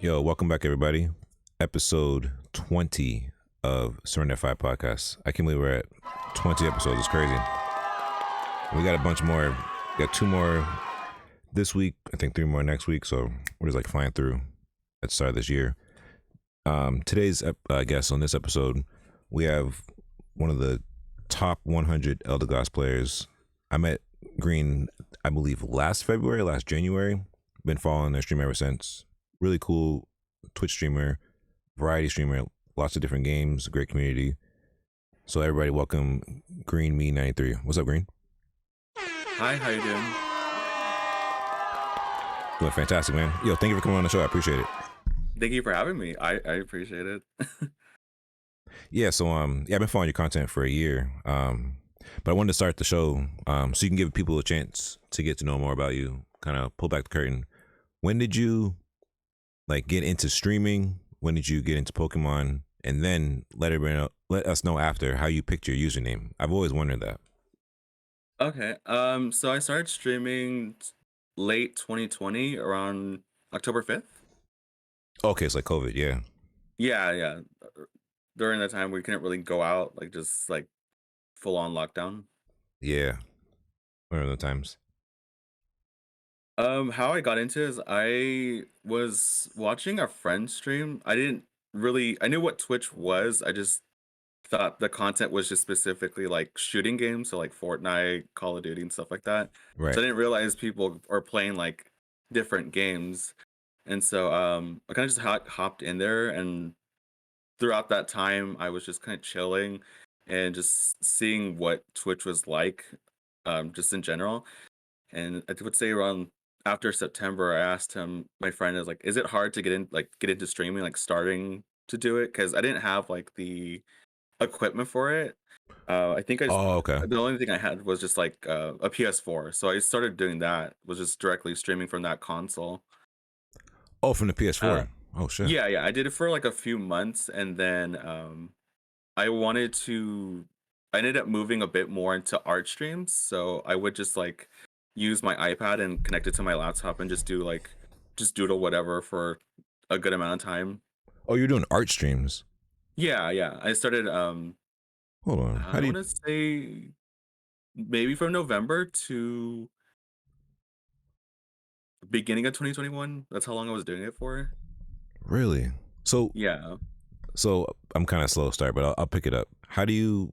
Yo, welcome back, everybody. Episode 20 of Surrender 5 Podcast. I can't believe we're at 20 episodes. It's crazy. We got a bunch more. We got 2 more this week. I think 3 more next week. So we're just like flying through at the start of this year. Today's guest on this episode, we have one of the top 100 Elder Gods players. I met Green, I believe, last January. Been following their stream ever since. Really cool Twitch streamer, variety streamer, lots of different games, great community. So everybody, welcome Green Me 93. What's up, Green? Hi, how you doing? Doing fantastic, man. Yo, thank you for coming on the show. I appreciate it. Thank you for having me. I appreciate it. Yeah, so I've been following your content for a year. But I wanted to start the show so you can give people a chance to get to know more about you, kind of pull back the curtain. When did you get into streaming? When did you get into Pokemon? And then let us know after how you picked your username. I've always wondered that. Okay. So I started streaming late 2020, around October 5th. Okay, it's like COVID, yeah. Yeah. During that time, we couldn't really go out, just full on lockdown. Yeah. One of the times. How I got into it is I was watching a friend stream. I knew what Twitch was. I just thought the content was just specifically like shooting games, so like Fortnite, Call of Duty, and stuff like that. Right. So I didn't realize people are playing like different games, and so I kind of just hopped in there, and throughout that time, I was just kind of chilling and just seeing what Twitch was like, just in general. And I would say around after September, I asked him, my friend is like, is it hard to get into streaming, like starting to do it? Because I didn't have like the equipment for it. I think Oh, okay. the only thing I had was just like a PS4. So I started doing that, was just directly streaming from that console. Oh, from the Uh, PS4. Oh, shit. yeah. I did it for like a few months, and then I wanted to. I ended up moving a bit more into art streams, so I would just like use my iPad and connect it to my laptop and just doodle whatever for a good amount of time. Oh, you're doing art streams. Yeah. I started Hold on. How I do you... want to say maybe from November to beginning of 2021. That's how long I was doing it for. Really? So Yeah. I'm kind of slow start, but I'll pick it up. How do you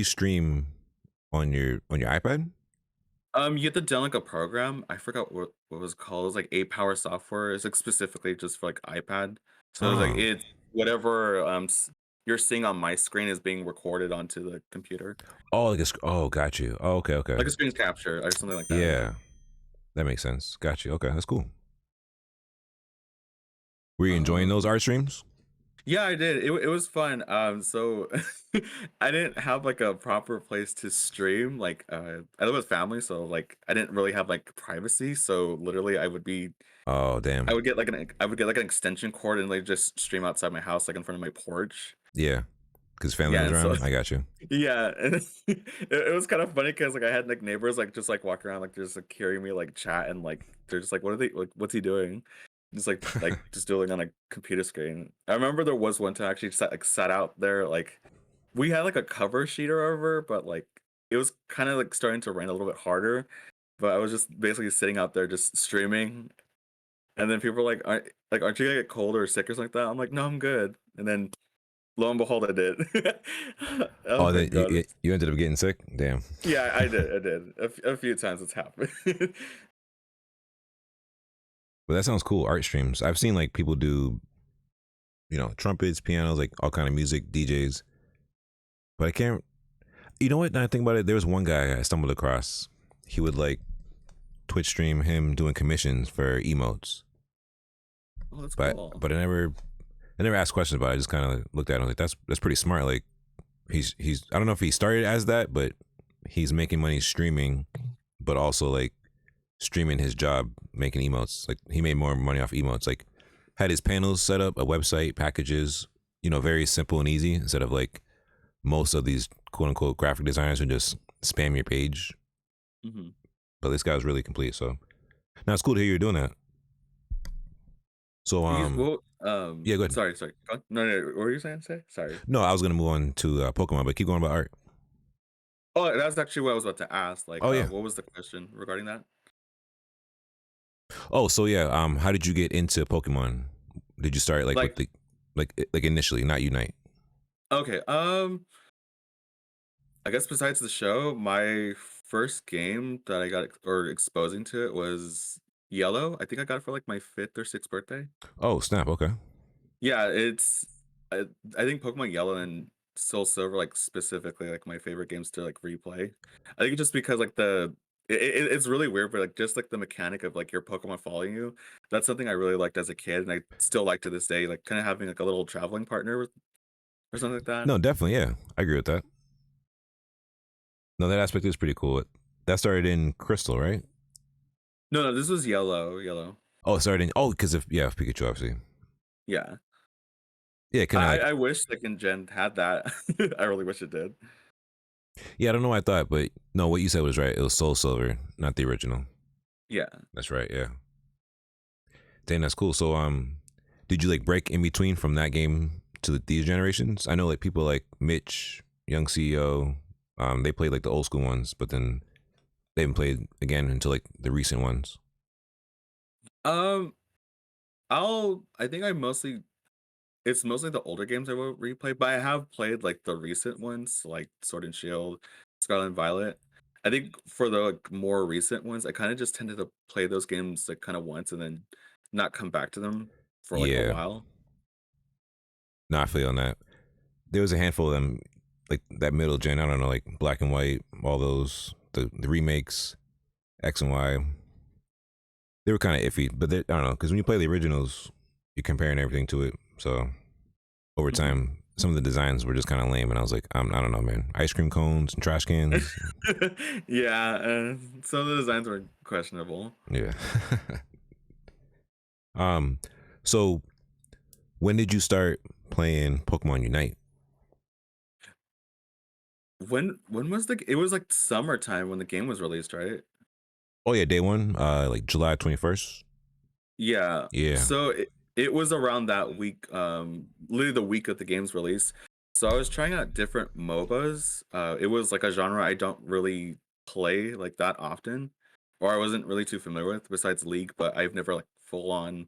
stream on your iPad? You have to download like a program. I forgot what it was called. It was like 8 Power software. It's like specifically just for like iPad. So it's like Oh. it's whatever you're seeing on my screen is being recorded onto the computer. Oh, oh, got you. Oh, okay. Like a screen capture or something like that. Yeah, that makes sense. Got you. Okay, that's cool. Were you enjoying those Um art streams? Yeah, I did. It was fun. So I didn't have like a proper place to stream. I live with family, so like I didn't really have like privacy. So literally, Oh, damn. I would get like an extension cord and like just stream outside my house, like in front of my porch. Yeah, because family Yeah, was and so around. I got you. yeah, and it was kind of funny because like I had like neighbors like just like walk around like just like hearing me like chat, and like they're just like, what are they like? What's he doing? Just like just doing on a computer screen. I remember there was one time I actually sat out there, like we had like a cover sheet or whatever, but like it was kind of like starting to rain a little bit harder. But I was just basically sitting out there just streaming, and then people were aren't you gonna get cold or sick or something like that? I'm like, no, I'm good. And then lo and behold, I did. Oh Oh, my then god. you ended up getting sick. Damn. Yeah, I did. I did. A few times it's happened. But that sounds cool. Art streams. I've seen like people do, trumpets, pianos, like all kind of music, DJs. But I can't. You know what? Now I think about it, there was one guy I stumbled across. He would like Twitch stream him doing commissions for emotes. Oh, that's But cool. I never asked questions about it. I just kind of looked at him like that's pretty smart. Like he's I don't know if he started as that, but he's making money streaming, but also like streaming his job making emotes. Like he made more money off emotes. Like had his panels set up, a website, packages, very simple and easy instead of like most of these quote unquote graphic designers who just spam your page. Hmm. But this guy was really complete. So now it's cool to hear you're doing that. So Yeah, go ahead. Sorry. Go on. No, no, what were you saying? Say? Sorry. No, I was gonna move on to Pokemon, but keep going about art. Oh, that's actually what I was about to ask. Like, Oh yeah. what was the question regarding that? Oh, so yeah. How did you get into Pokemon? Did you start like with Like, the like initially, not Unite? okay, I guess besides the show, my first game that I got or exposing to it was Yellow. I think I got it for like my fifth or sixth birthday. Oh snap. Okay. Yeah, I, I think Pokemon Yellow and Soul Silver, like specifically, like my favorite games to like replay. I think just because like it's really weird, but like just like the mechanic of like your Pokemon following you, that's something I really liked as a kid, and I still like to this day. Like kind of having like a little traveling partner or something like that. No, definitely. Yeah, I agree with that. No, that aspect is pretty cool. That started in Crystal, right? No, no, this was Yellow, Yellow. Oh, it started in because of yeah, of Pikachu, obviously. Yeah, Yeah, kind of like I wish Second Gen had that. I really wish it did. yeah. I don't know what I thought, but no, what you said was right. It was Soul Silver, not the original. Yeah. That's right. Yeah. Dang, that's cool. So did you like break in between from that game to these generations? I know like people like Mitch, Young CEO, they played like the old school ones, but then they haven't played again until like the recent ones. Um, I think I mostly it's mostly the older games I will replay, but I have played like the recent ones, like Sword and Shield, Scarlet and Violet. I think for the like, more recent ones, I kind of just tended to play those games like kind of once and then not come back to them for like a Yeah, while. no, I feel on that. There was a handful of them, like that middle gen. I don't know, like Black and White, all those the remakes, X and Y. They were kind of iffy, but I don't know because when you play the originals, you're comparing everything to it. So over Mhm. time, some of the designs were just kind of lame, and I was like, I don't know, man. Ice cream cones and trash cans. Yeah, some of the designs were questionable. Yeah. um. So when did you start playing Pokemon Unite? When was it was like summertime when the game was released, right? Oh yeah, day one. Like July 21st. Yeah. Yeah. So it was around that week, literally the week of the game's release. So I was trying out different MOBAs. It was like a genre I don't really play like that often, or I wasn't really too familiar with besides League, but I've never like full on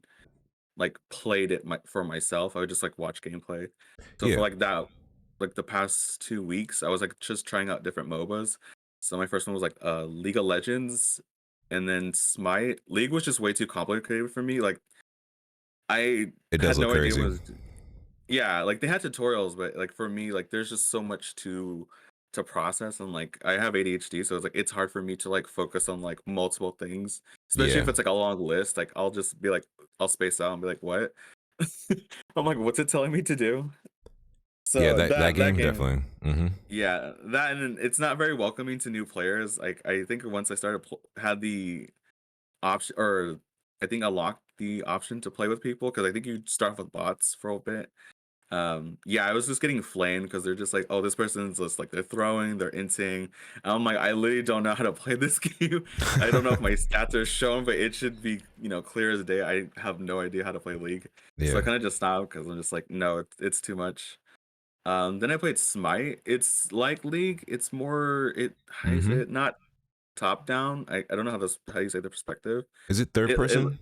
like played it for myself. I would just like watch gameplay. So for Yeah. like that, like the past 2 weeks, I was like just trying out different MOBAs. So my first one was like League of Legends, and then Smite. League was just way too complicated for me. Like I It does had look no idea crazy. what was yeah, like they had tutorials, but like for me, like there's just so much to process, and like I have ADHD, so it's like it's hard for me to like focus on like multiple things, especially if Yeah. it's like a long list. Like I'll just be like I'll space out and be like, what? I'm like, what's it telling me to do? Yeah. So That that game game, definitely. Mm-hmm. yeah, that and it's not very welcoming to new players. Like I think once I started had the option, or I think unlocked the option to play with people because I think you start off with bots for a bit. Yeah, I was just getting flamed because they're just like, oh, this person's just like they're throwing, they're inting. And I'm like, I literally don't know how to play this game. I don't know if my stats are shown, but it should be, clear as day. I have no idea how to play League. So I Yeah. kind of just stopped because I'm just like, no, it's too much. Then I played Smite. It's like League. It's more how do you say Mm-hmm. it? Not top down. I don't know how you say the perspective. Is it third It person?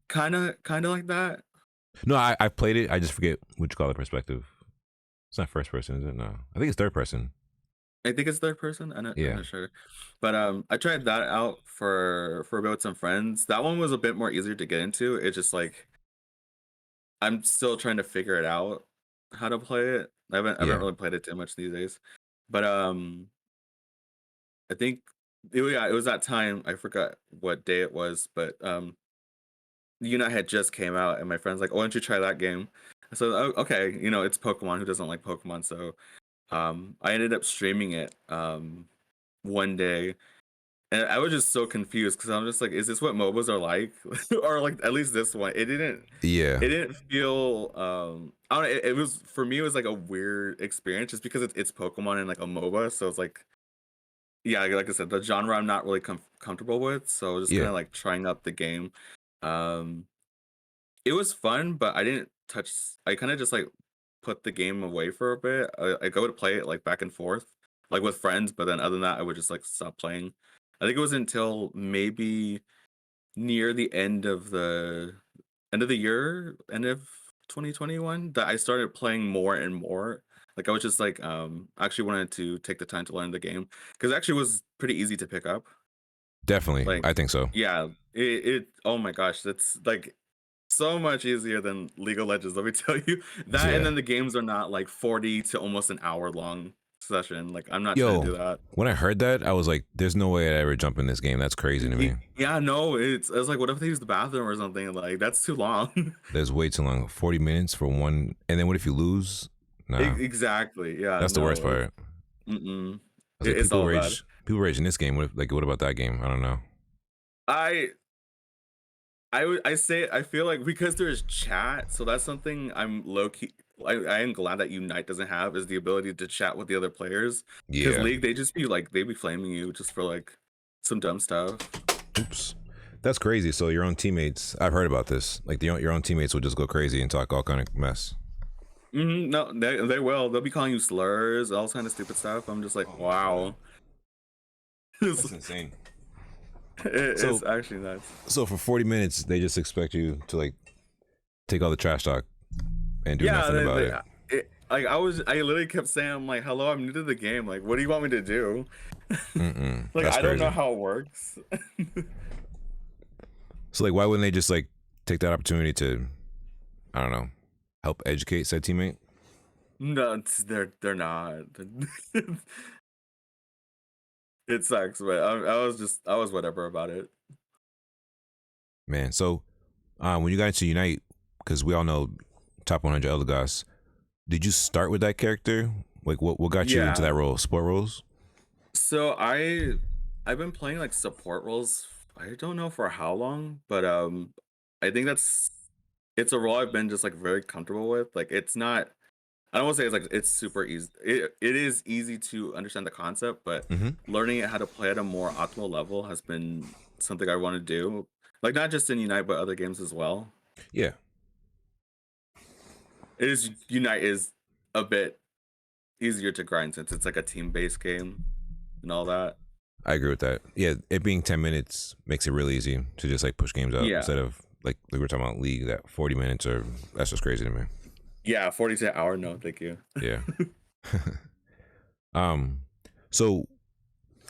kind of like that. No, I played it. I just forget what you call it perspective. It's not first person, is it? No, I think it's third person. I think it's third person. I'm Yeah. not sure, but I tried that out for a bit with some friends. That one was a bit more easier to get into. It's just like I'm still trying to figure it out how to play it. I haven't Yeah. really played it too much these days, but I think yeah, it was that time. I forgot what day it was, but Unite had just came out, and my friend's like, "Oh, why don't you try that game?" So okay, it's Pokemon. Who doesn't like Pokemon? So I ended up streaming it one day. And I was just so confused because I'm just like, is this what MOBAs are like? Or like at least this one. Yeah. It didn't feel I don't know, it was for me it was like a weird experience just because it's Pokemon and like a MOBA. So it's like yeah, like I said, the genre I'm not really comfortable with. So just Yeah. kind of like trying out the game. Um it was fun, but I didn't touch. I kind of just like put the game away for a bit. I go to play it like back and forth, like with friends, but then other than that, I would just like stop playing. I think it was until maybe near the end of the year, end of 2021, that I started playing more and more. Like I was just like actually wanted to take the time to learn the game because it actually was pretty easy to pick up. Definitely, Like I think so. yeah, it oh my gosh, that's like so much easier than League of Legends, let me tell you. That and Yeah. then the games are not like 40 to almost an hour long session. Like I'm not trying to Yo, do that. when I heard that, I was like, "There's no way I'd ever jump in this game. That's crazy to me. Yeah, no, it's like what if they use the bathroom or something? Like that's too long. There's way too long. 40 minutes for one, and then what if you lose? Nah, Exactly. Yeah, that's the worst no, part. mm-mm. I was like, It's people all bad. rage. People rage in this game. What if, like, what about that game? I don't know. I I say I feel like because there's chat, so that's something I'm low key. I am glad that Unite doesn't have is the ability to chat with the other players. Because Yeah. League, they just be like they be flaming you just for like some dumb stuff. Oops. That's crazy. So your own teammates, I've heard about this. Like your own teammates will just go crazy and talk all kind of mess. No, they will. They'll be calling you slurs, all kind of stupid stuff. I'm just like, Oh my god, wow, it's, that's insane. it's So actually nuts. so for 40 minutes, they just expect you to like take all the trash talk and do Yeah, nothing about it. like I literally kept saying, I'm like, hello, I'm new to the game. Like, what do you want me to do? Like, That's I don't know crazy. how it works. So like, why wouldn't they just like take that opportunity to, I don't know, help educate said teammate? No, they're not. It sucks, but I was whatever about it. Man, so when you got into Unite, because we all know top 100 Elder Gods, did you start with that character? Like, what got you into Yeah. that role? Support roles? So I've been playing like support roles. I don't know for how long, but I think it's a role I've been just like very comfortable with. Like it's not I don't want to say it's like it's super easy. It is easy to understand the concept, but Mm-hmm. learning it how to play at a more optimal level has been something I want to do. Like not just in Unite, but other games as well. Yeah, It is Unite is a bit easier to grind since it's like a team-based game and all that. I agree with that. Yeah, it being 10 minutes makes it really easy to just like push games out Yeah. instead of like we were talking about League that 40 minutes or that's just crazy to me. Yeah, 40 to an hour, no, thank you. Yeah. um, so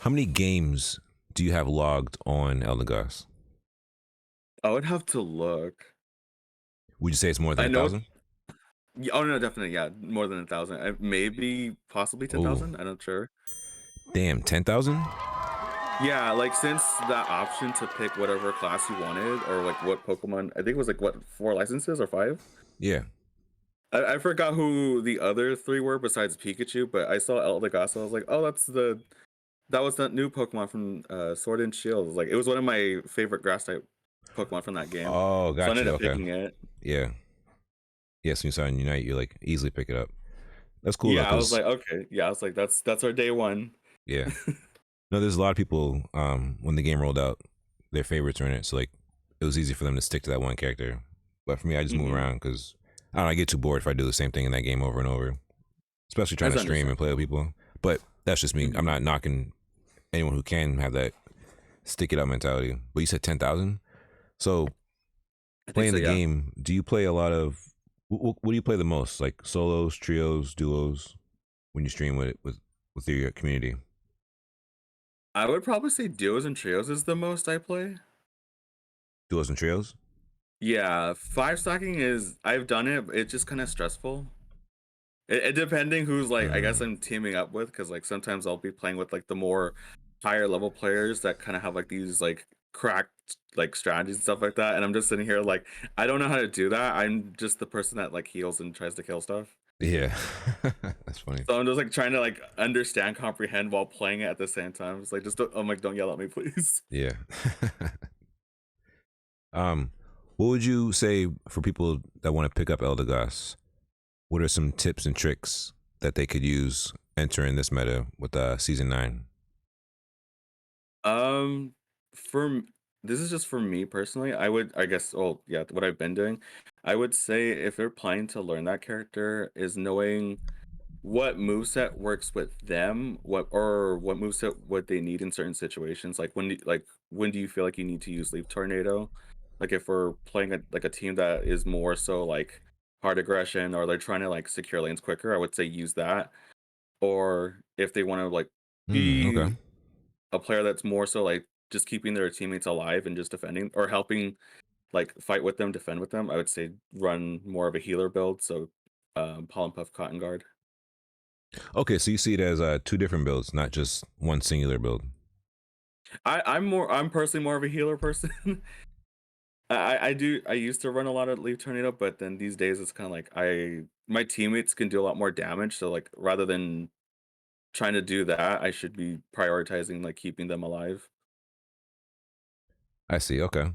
how many games do you have logged on Elder Gods? I would have to look. Would you say it's more than I a know thousand? oh no, definitely, yeah, more than 1,000. Maybe possibly Oh, 10,000. I'm not sure. damn, 10,000? Yeah, like since that option to pick whatever class you wanted, or like what Pokemon, I think it was like what 4 licenses or 5. Yeah. I forgot who the other 3 were besides Pikachu, but I saw Eldegoss. I was like, oh, that was that new Pokemon from Sword and Shield. Like it was one of my favorite grass type Pokemon from that game, Oh, so I got ended you. up Okay. picking it. Yeah. Yes, when you sign Unite, you like easily pick it up. That's cool though, Yeah, I was because like, okay, yeah, I was like, that's our day one. yeah. No, there's a lot of people when the game rolled out, their favorites are in it. So like it was easy for them to stick to that one character. But for me, I just move Hmm. around because I don't know, I get too bored if I do the same thing in that game over and over. Especially trying That's to stream and play with understandable. people. But that's just me. I'm Hmm. not knocking anyone who can have that stick it up mentality. But you said 10,000? So I think playing so. the Yeah, game, do you play a lot of what do you play the most? Like solos, trios, duos when you stream with your community? I would probably say duos and trios is the most I play. Duos and trios? Yeah, 5 stacking is I've done it. But it's just kind of stressful. It depending who's like I guess Mm, I'm teaming up with because like sometimes I'll be playing with like the more higher level players that kind of have like these like cracked like strategies and stuff like that, and I'm just sitting here like I don't know how to do that. I'm just the person that like heals and tries to kill stuff. yeah. That's funny. So I'm just like trying to like understand, comprehend while playing it at the same time. It's like just I'm like don't yell at me, please. Yeah. um what would you say for people that want to pick up Elder Goss? What are some tips and tricks that they could use entering this meta with season 9? Um, for this is just for me personally. I guess. Oh yeah, what I've been doing. I would say if they're planning to learn that character, is knowing what moveset works with them, what moveset would they need in certain situations. When do you feel like you need to use Leaf Tornado? Like if we're playing a team that is more so like hard aggression or they're trying to like secure lanes quicker, I would say use that. Or if they want to like be Okay. a player that's more so like just keeping their teammates alive and just defending or helping like fight with them, defend with them, I would say run more of a healer build. So Pollen Puff Cotton Guard. Okay, so you see it as two different builds, not just one singular build. I'm personally more of a healer person. I used to run a lot of Leaf Tornado, but then these days it's kind of like I my teammates can do a lot more damage. So like rather than trying to do that, I should be prioritizing like keeping them alive. I see. Okay.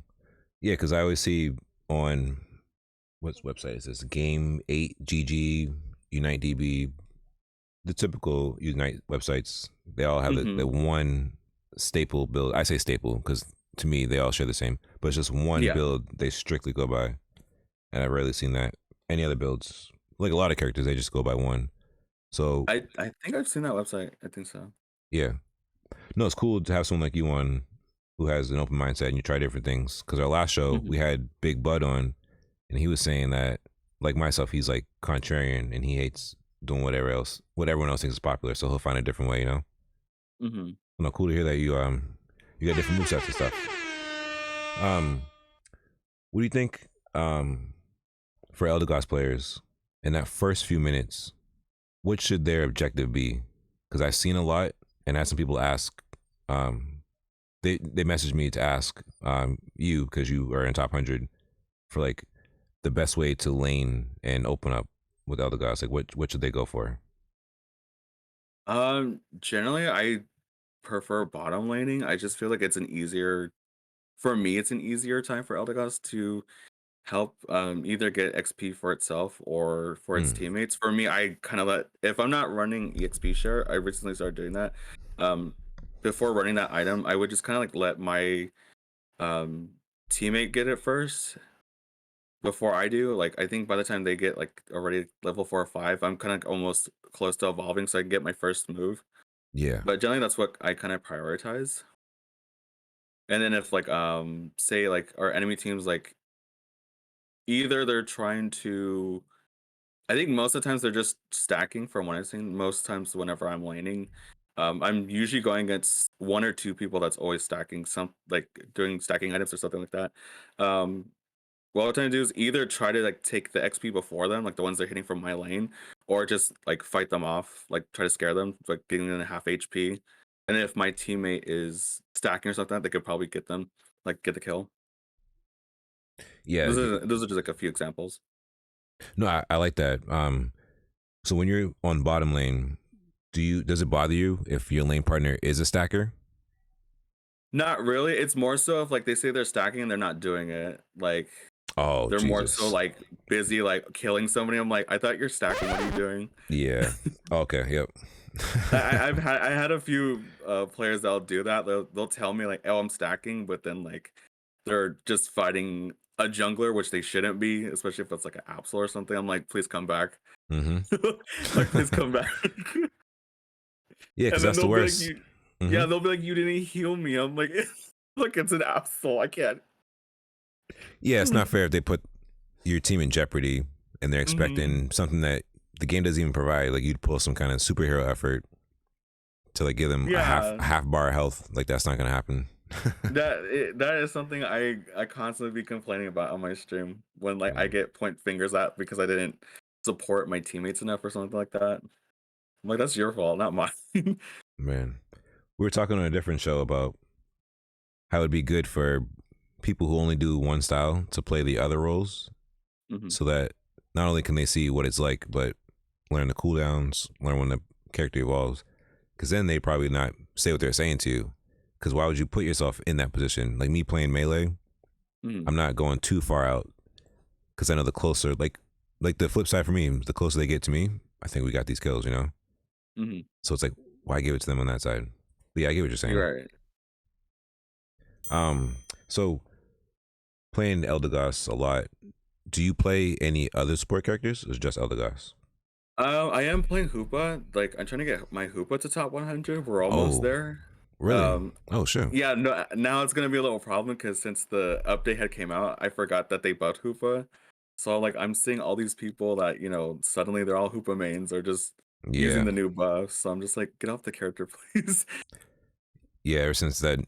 Yeah, because I always see on what website is this? Game 8 GG, Unite DB, the typical Unite websites. They all have the Hmm. one staple build. I say staple because to me they all share the same, but it's just one Yeah, build they strictly go by, and I've rarely seen that. Any other builds, like a lot of characters, they just go by one. So I think I've seen that website. I think so. yeah, no, it's cool to have someone like you on who has an open mindset and you try different things. Because our last show we Hmm. had Big Bud on, and he was saying that, like myself, he's like contrarian and he hates doing what everyone else thinks is popular. So he'll find a different way, you know. Hmm. No, cool to hear that you got different movesets and stuff. Um, what do you think for Elder Gods players in that first few minutes? What should their objective be? Because I've seen a lot and had some people ask. Um, they messaged me to ask you because you are in top 100 for like the best way to lane and open up with Elder Gods. Like what should they go for? Generally I prefer bottom laning. I just feel like it's an easier for me. It's an easier time for Eldegoss to help either get XP for itself or for its Mm, teammates. For me, I kind of let if I'm not running EXP share, I recently started doing that. Um, before running that item, I would just kind of like let my um teammate get it first before I do. Like I think by the time they get like already level 4 or 5, I'm kind of almost close to evolving, so I can get my first move. yeah, But generally, that's what I kind of prioritize. And then if like say like our enemy teams like either they're trying to I think most of the times they're just stacking from what I've seen. Most times whenever I'm laning, I'm usually going against one or two people that's always stacking some like doing stacking items or something like that. Um what I'm trying to do is either try to like take the XP before them, like the ones they're hitting from my lane, or just like fight them off, like try to scare them, like getting them to half HP. And then if my teammate is stacking or something, they could probably get them, like get the kill. yeah. Those are just like a few examples. No, I like that. So when you're on bottom lane, does it bother you if your lane partner is a stacker? Not really. It's more so if like they say they're stacking and they're not doing it. Like Oh they're more so Jesus. like busy like killing somebody. I'm like, I thought you're stacking. What are you doing? Yeah. Okay. Yep. I had a few players that'll do that. They'll tell me like, oh, I'm stacking, but then like they're just fighting a jungler, which they shouldn't be, especially if it's like an Absol or something. I'm like, please come back. Mm-hmm. Like, please come back. Yeah, because And then that's the they'll be like, worst. you, Mm-hmm. yeah, they'll be like, you didn't heal me. I'm like, look, it's an Absol. I can't. Yeah, it's not fair if they put your team in jeopardy and they're Hmm. expecting something that the game doesn't even provide. Like you'd pull some kind of superhero effort to like give them Yeah, a half bar of health. Like that's not gonna happen. that is something I constantly be complaining about on my stream when like I get point fingers at because I didn't support my teammates enough or something like that. I'm like, that's your fault, not mine. Man, we were talking on a different show about how it'd be good for people who only do one style to play the other roles, Hmm. so that not only can they see what it's like, but learn the cooldowns, learn when the character evolves. Because then they probably not say what they're saying to you. Because why would you put yourself in that position? Like me playing melee, Hmm. I'm not going too far out because I know the closer, like the flip side for me, the closer they get to me, I think we got these kills, you know. Hmm. So it's like, why give it to them on that side? But yeah, I get what you're saying. You're right. Um, so playing Eldegoss a lot, Do you play any other support characters or just Eldegoss? I am playing Hoopa. Like, I'm trying to get my Hoopa to top 100. We're almost Oh, there. really? Um, Oh, shit. yeah, no, now it's gonna be a little problem because since the update had came out, I forgot that they buffed Hoopa. So like, I'm seeing all these people that suddenly they're all Hoopa mains or just using Yeah. the new buff. So I'm just like, get off the character, please. Yeah, ever since that,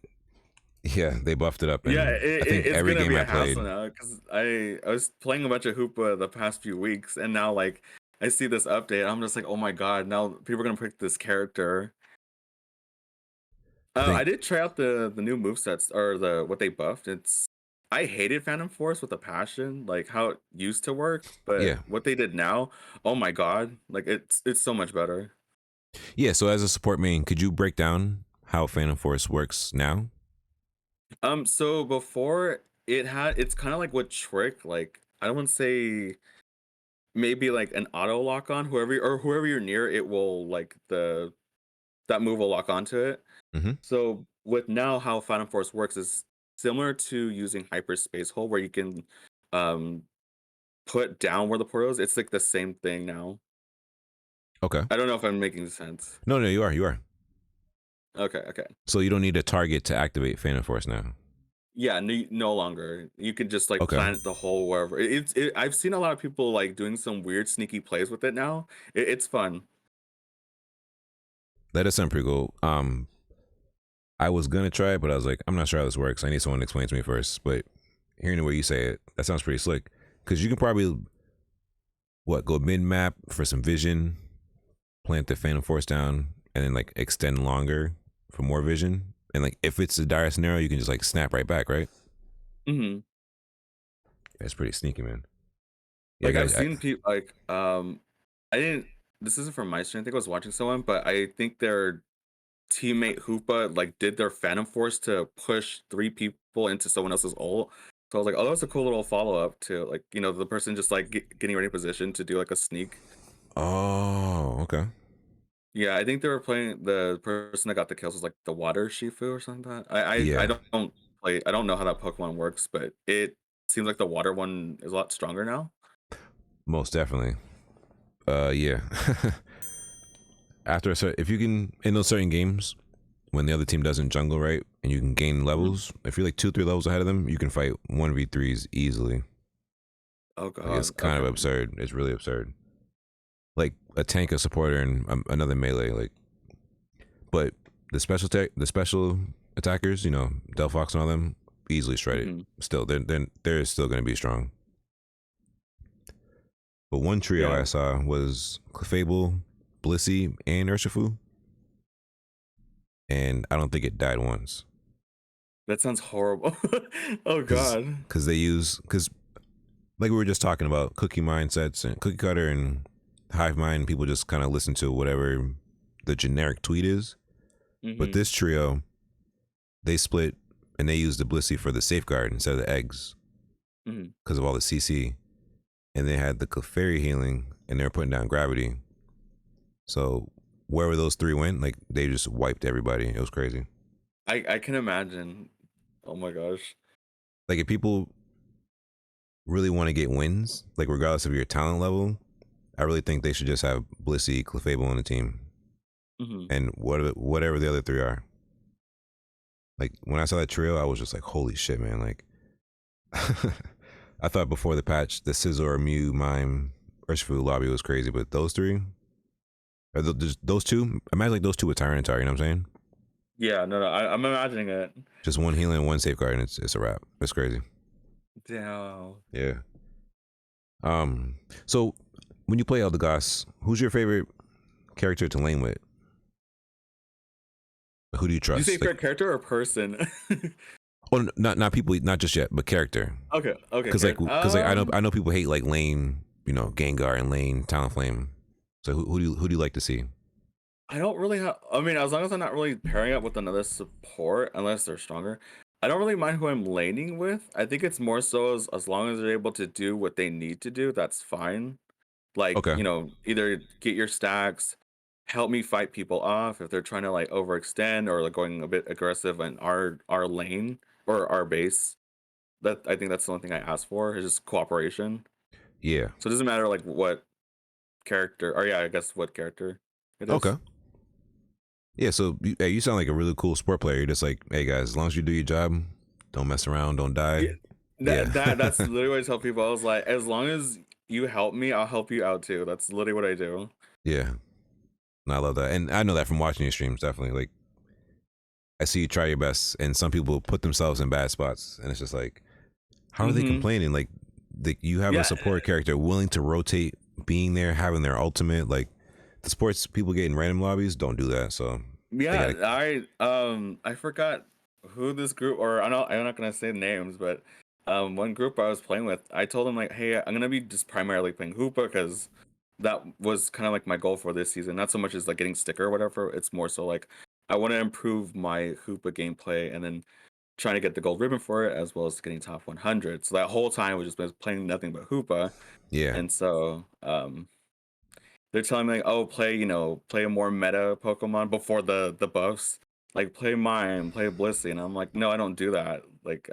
yeah, they buffed it up, Yeah, and I think it's every gonna game be I a hassle played, now because I was playing a bunch of Hoopa the past few weeks, and now like I see this update, I'm just like, oh my god, now people are gonna pick this character. I I think, did try out the new movesets or the what they buffed. I hated Phantom Force with a passion, like how it used to work, but yeah. what they did now, oh my god, like it's so much better. Yeah, so as a support main, could you break down how Phantom Force works now? So before it's kind of like what Trick, like I don't want to say maybe like an auto lock on whoever you're near, it will like the that move will lock onto it. Hmm. So with now how Phantom Force works is similar to using Hyperspace Hole where you can um put down where the portal is. It's like the same thing now. Okay. I don't know if I'm making sense. No, no, you are, you are. Okay, okay. So you don't need a target to activate Phantom Force now. Yeah, no longer. You can just like Okay. plant the hole wherever. I've seen a lot of people like doing some weird sneaky plays with it now. It's fun. That does sound pretty cool. I was gonna try it, but I was like, I'm not sure how this works. I need someone to explain to me first. But hearing the way you say it, that sounds pretty slick. Because you can probably go mid map for some vision, plant the Phantom Force down, and then like extend longer for more vision. And like if it's a dire scenario, you can just like snap right back, right? Hmm. That's pretty sneaky, man. Yeah, I Like got I've it. seen people like I didn't. This isn't from my stream. I think I was watching someone, but I think their teammate Hoopa like did their Phantom Force to push three people into someone else's ult. So I was like, oh, that's a cool little follow up to like the person just like getting ready position to do like a sneak. Oh, okay. Yeah, I think they were playing the person that got the kills was like the water Shifu or something like that. I Yeah, don't play. I don't know how that Pokemon works, but it seems like the water one is a lot stronger now. most definitely. Yeah. After a certain, if you can in those certain games when the other team doesn't jungle right, and you can gain Mhm. levels. If you're like 2, 3 levels ahead of them, you can fight 1v3s easily. Oh Like it's God. kind of Okay. absurd. It's really absurd. Like a tank, a supporter, and another melee. Like, but the special attackers, Delphox and all them, easily shredded. Hmm. Still, they're still going to be strong. But one trio Yeah, I saw was Clefable, Blissey, and Urshifu, and I don't think it died once. that sounds horrible. Oh Cause, God. cause they use, cause like we were just talking about cookie mindsets and cookie cutter and hive mind, people just kind of listen to whatever the generic tweet is. But Hmm. this trio, they split and they used the Blissey for the safeguard instead of the eggs Hmm. because of all the CC. And they had the Clefairy healing and they were putting down gravity. So wherever those three went, like they just wiped everybody. It was crazy. I can imagine. Oh my gosh. Like if people really want to get wins, like regardless of your talent level, I really think they should just have Blissey, Clefable on the team, Hmm. and whatever the other three are. Like when I saw that trio, I was just like, holy shit, man! Like, I thought before the patch, the Scizor, Mew, Mime, Urshifu lobby was crazy, but those three, or those two, imagine like those two with Tyranitar. You know what I'm saying? Yeah. No. No. I'm imagining it. Just one healing, and one safeguard, and it's a wrap. It's crazy. Damn. Yeah. Um. So when you play Eldegoss, who's your favorite character to lane with? Who do you Did you say trust? Like, favorite character or person? oh, not people, not just yet, but character. Okay. Okay. Character. Because I know people hate like lane, Gengar and lane Talonflame. So who do you like to see? I don't really have. I mean, as long as I'm not really pairing up with another support, unless they're stronger, I don't really mind who I'm laning with. I think it's more so as long as they're able to do what they need to do, that's fine. Like, Okay, either get your stacks, help me fight people off if they're trying to like overextend or like going a bit aggressive in our lane or our base. That I think that's the only thing I ask for is just cooperation. Yeah. So it doesn't matter like what character, or yeah, I guess what character it Okay. is. Yeah. So hey, you sound like a really cool sport player. You're just like, hey guys, as long as you do your job, don't mess around, don't die. Yeah, Yeah. that's literally what I tell people. I was like, as long as you help me, I'll help you out too. That's literally what I do. Yeah. No, I love that, and I know that from watching your streams. Definitely, like I see you try your best, and some people put themselves in bad spots, and it's just like, how are they Mm-hmm. complaining? Like, you have a Yeah, support character willing to rotate, being there, having their ultimate. Like, the sports people get in random lobbies don't do that, so they yeah. gotta. I forgot who this group, or I'm not gonna say names, but one group I was playing with, I told them like, hey, I'm gonna be just primarily playing Hoopa because that was kind of like my goal for this season. Not so much as like getting sticker or whatever. It's more so like I want to improve my Hoopa gameplay and then trying to get the gold ribbon for it as well as getting top 100. So that whole time we just been playing nothing but Hoopa, Yeah, and so they're telling me like, oh, play, play a more meta Pokemon before the buffs. Like play mine, play Blissey, and I'm like, no, I don't do that. Like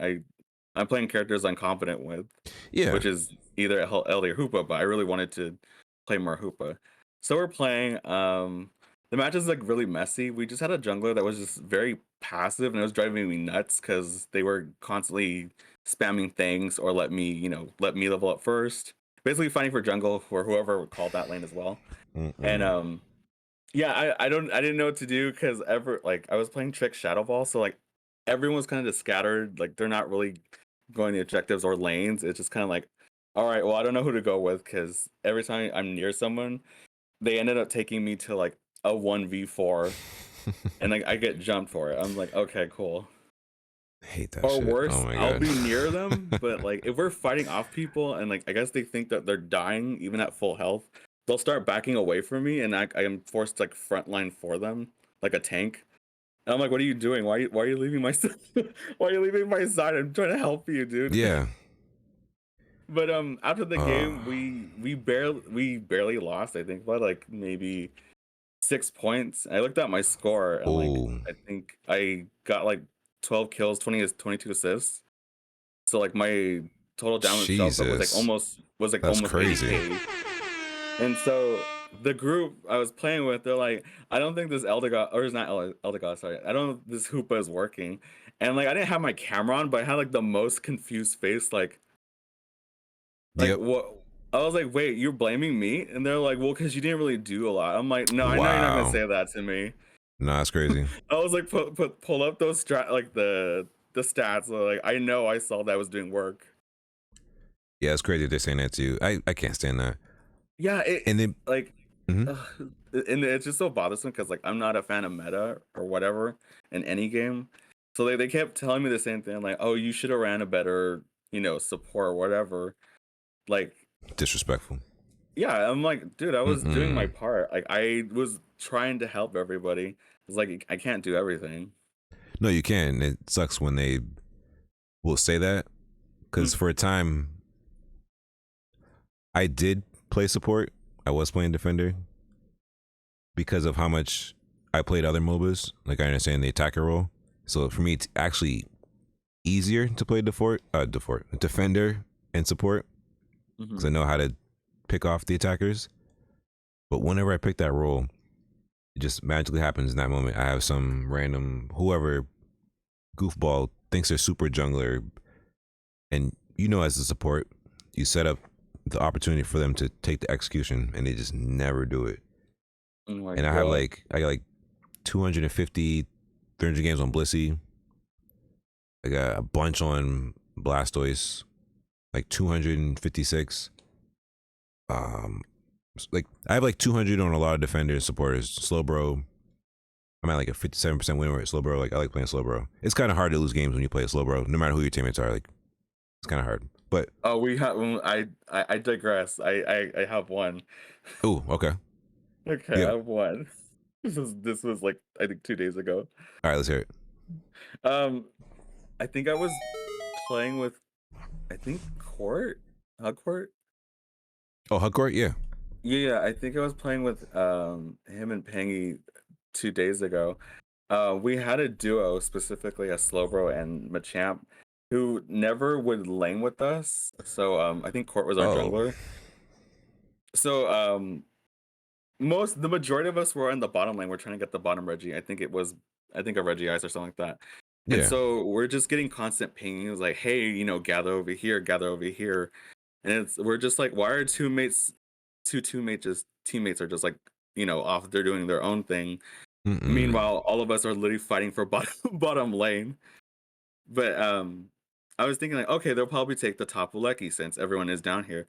I'm playing characters I'm confident with, yeah, which is either LD or Hoopa, but I really wanted to play more Hoopa. So we're playing. The match is like really messy. We just had a jungler that was just very passive, and it was driving me nuts because they were constantly spamming things or let me level up first. Basically fighting for jungle for whoever would call that lane as well. And Mm-mm. yeah, I didn't know what to do because ever like I was playing Trick Shadow Ball, so like everyone was kind of just scattered. Like they're not really going the objectives or lanes. It's just kind of like, all right, well I don't know who to go with because every time I'm near someone, they ended up taking me to like a 1v4, and like I get jumped for it. I'm like, okay, cool. I hate that Or shit. Oh worse, my I'll god. be near them, but like if we're fighting off people and like I guess they think that they're dying even at full health, they'll start backing away from me, and I am forced to like frontline for them like a tank. And I'm like, what are you doing? Why are you leaving my why are you leaving my side? I'm trying to help you, dude. Yeah. But after the Uh. game, we barely lost. I think by like maybe 6 points. I looked at my score and like Oh. I think I got like 12 kills, 22 assists. So like my total damage shelf that was like Jesus. That's almost crazy. 80k. And so the group I was playing with, they're like, I don't think this Elder God, or it's not Elder God, sorry. I don't this Hoopa is working. And like I didn't have my camera on, but I had like the most confused face, like Yep. what. I was like, wait, you're blaming me? And they're like, well, because you didn't really do a lot. I'm like, no, I know you're not gonna Wow. say that to me. Nah, that's crazy. I was like, pull up those like the stats. Like I know I saw that I was doing work. Yeah, it's crazy they're saying that to you. I can't stand that. Yeah, And then. like, Mhm. ugh, and it's just so bothersome because like I'm not a fan of meta or whatever in any game. So they kept telling me the same thing, like, oh, you should have ran a better, support or whatever. Like, Disrespectful. yeah, I'm like, dude, I was doing my Mm-mm. part. Like I was trying to help everybody. It's like I can't do everything. No, you can. It sucks when they will say that because Mm, for a time I did play support. I was playing defender because of how much I played other MOBAs. Like I understand the attacker role. So for me, it's actually easier to play defender and support because I mhm. know how to pick off the attackers. But whenever I pick that role, it just magically happens in that moment. I have some random whoever goofball thinks they're super jungler, and as a support, you set up the opportunity for them to take the execution, and they just never do it. Oh my And god. I got like 250, 300 games on Blissey. I got a bunch on Blastoise, like 256. Um, like I have like 200 on a lot of defenders, supporters. Slowbro, I'm at like a 57% win rate. Slowbro, like I like playing Slowbro. It's kind of hard to lose games when you play a Slowbro, no matter who your teammates are. Like it's kind of hard. But Oh, we have. I digress. I have one. oh, okay, Okay, yeah. I have one. This was like I think 2 days ago. All right, let's hear it. Um, I think I was playing with I think Court, Hugcourt. Oh, Hugcourt, yeah. Yeah, I think I was playing with him and Pangy 2 days ago. We had a duo, specifically a Slowbro and Machamp, who never would lane with us. So I think Court was our Oh, jungler. So the majority of us were in the bottom lane. We're trying to get the bottom Reggie. I think a Reggie Ice or something like that. And yeah. so we're just getting constant pings like, hey, gather over here, gather over here. And we're just like, why are two teammates are just like, off, they're doing their own thing. Mm-mm. Meanwhile, all of us are literally fighting for bottom lane. But I was thinking like, okay, they'll probably take the top Lecky since everyone is down here.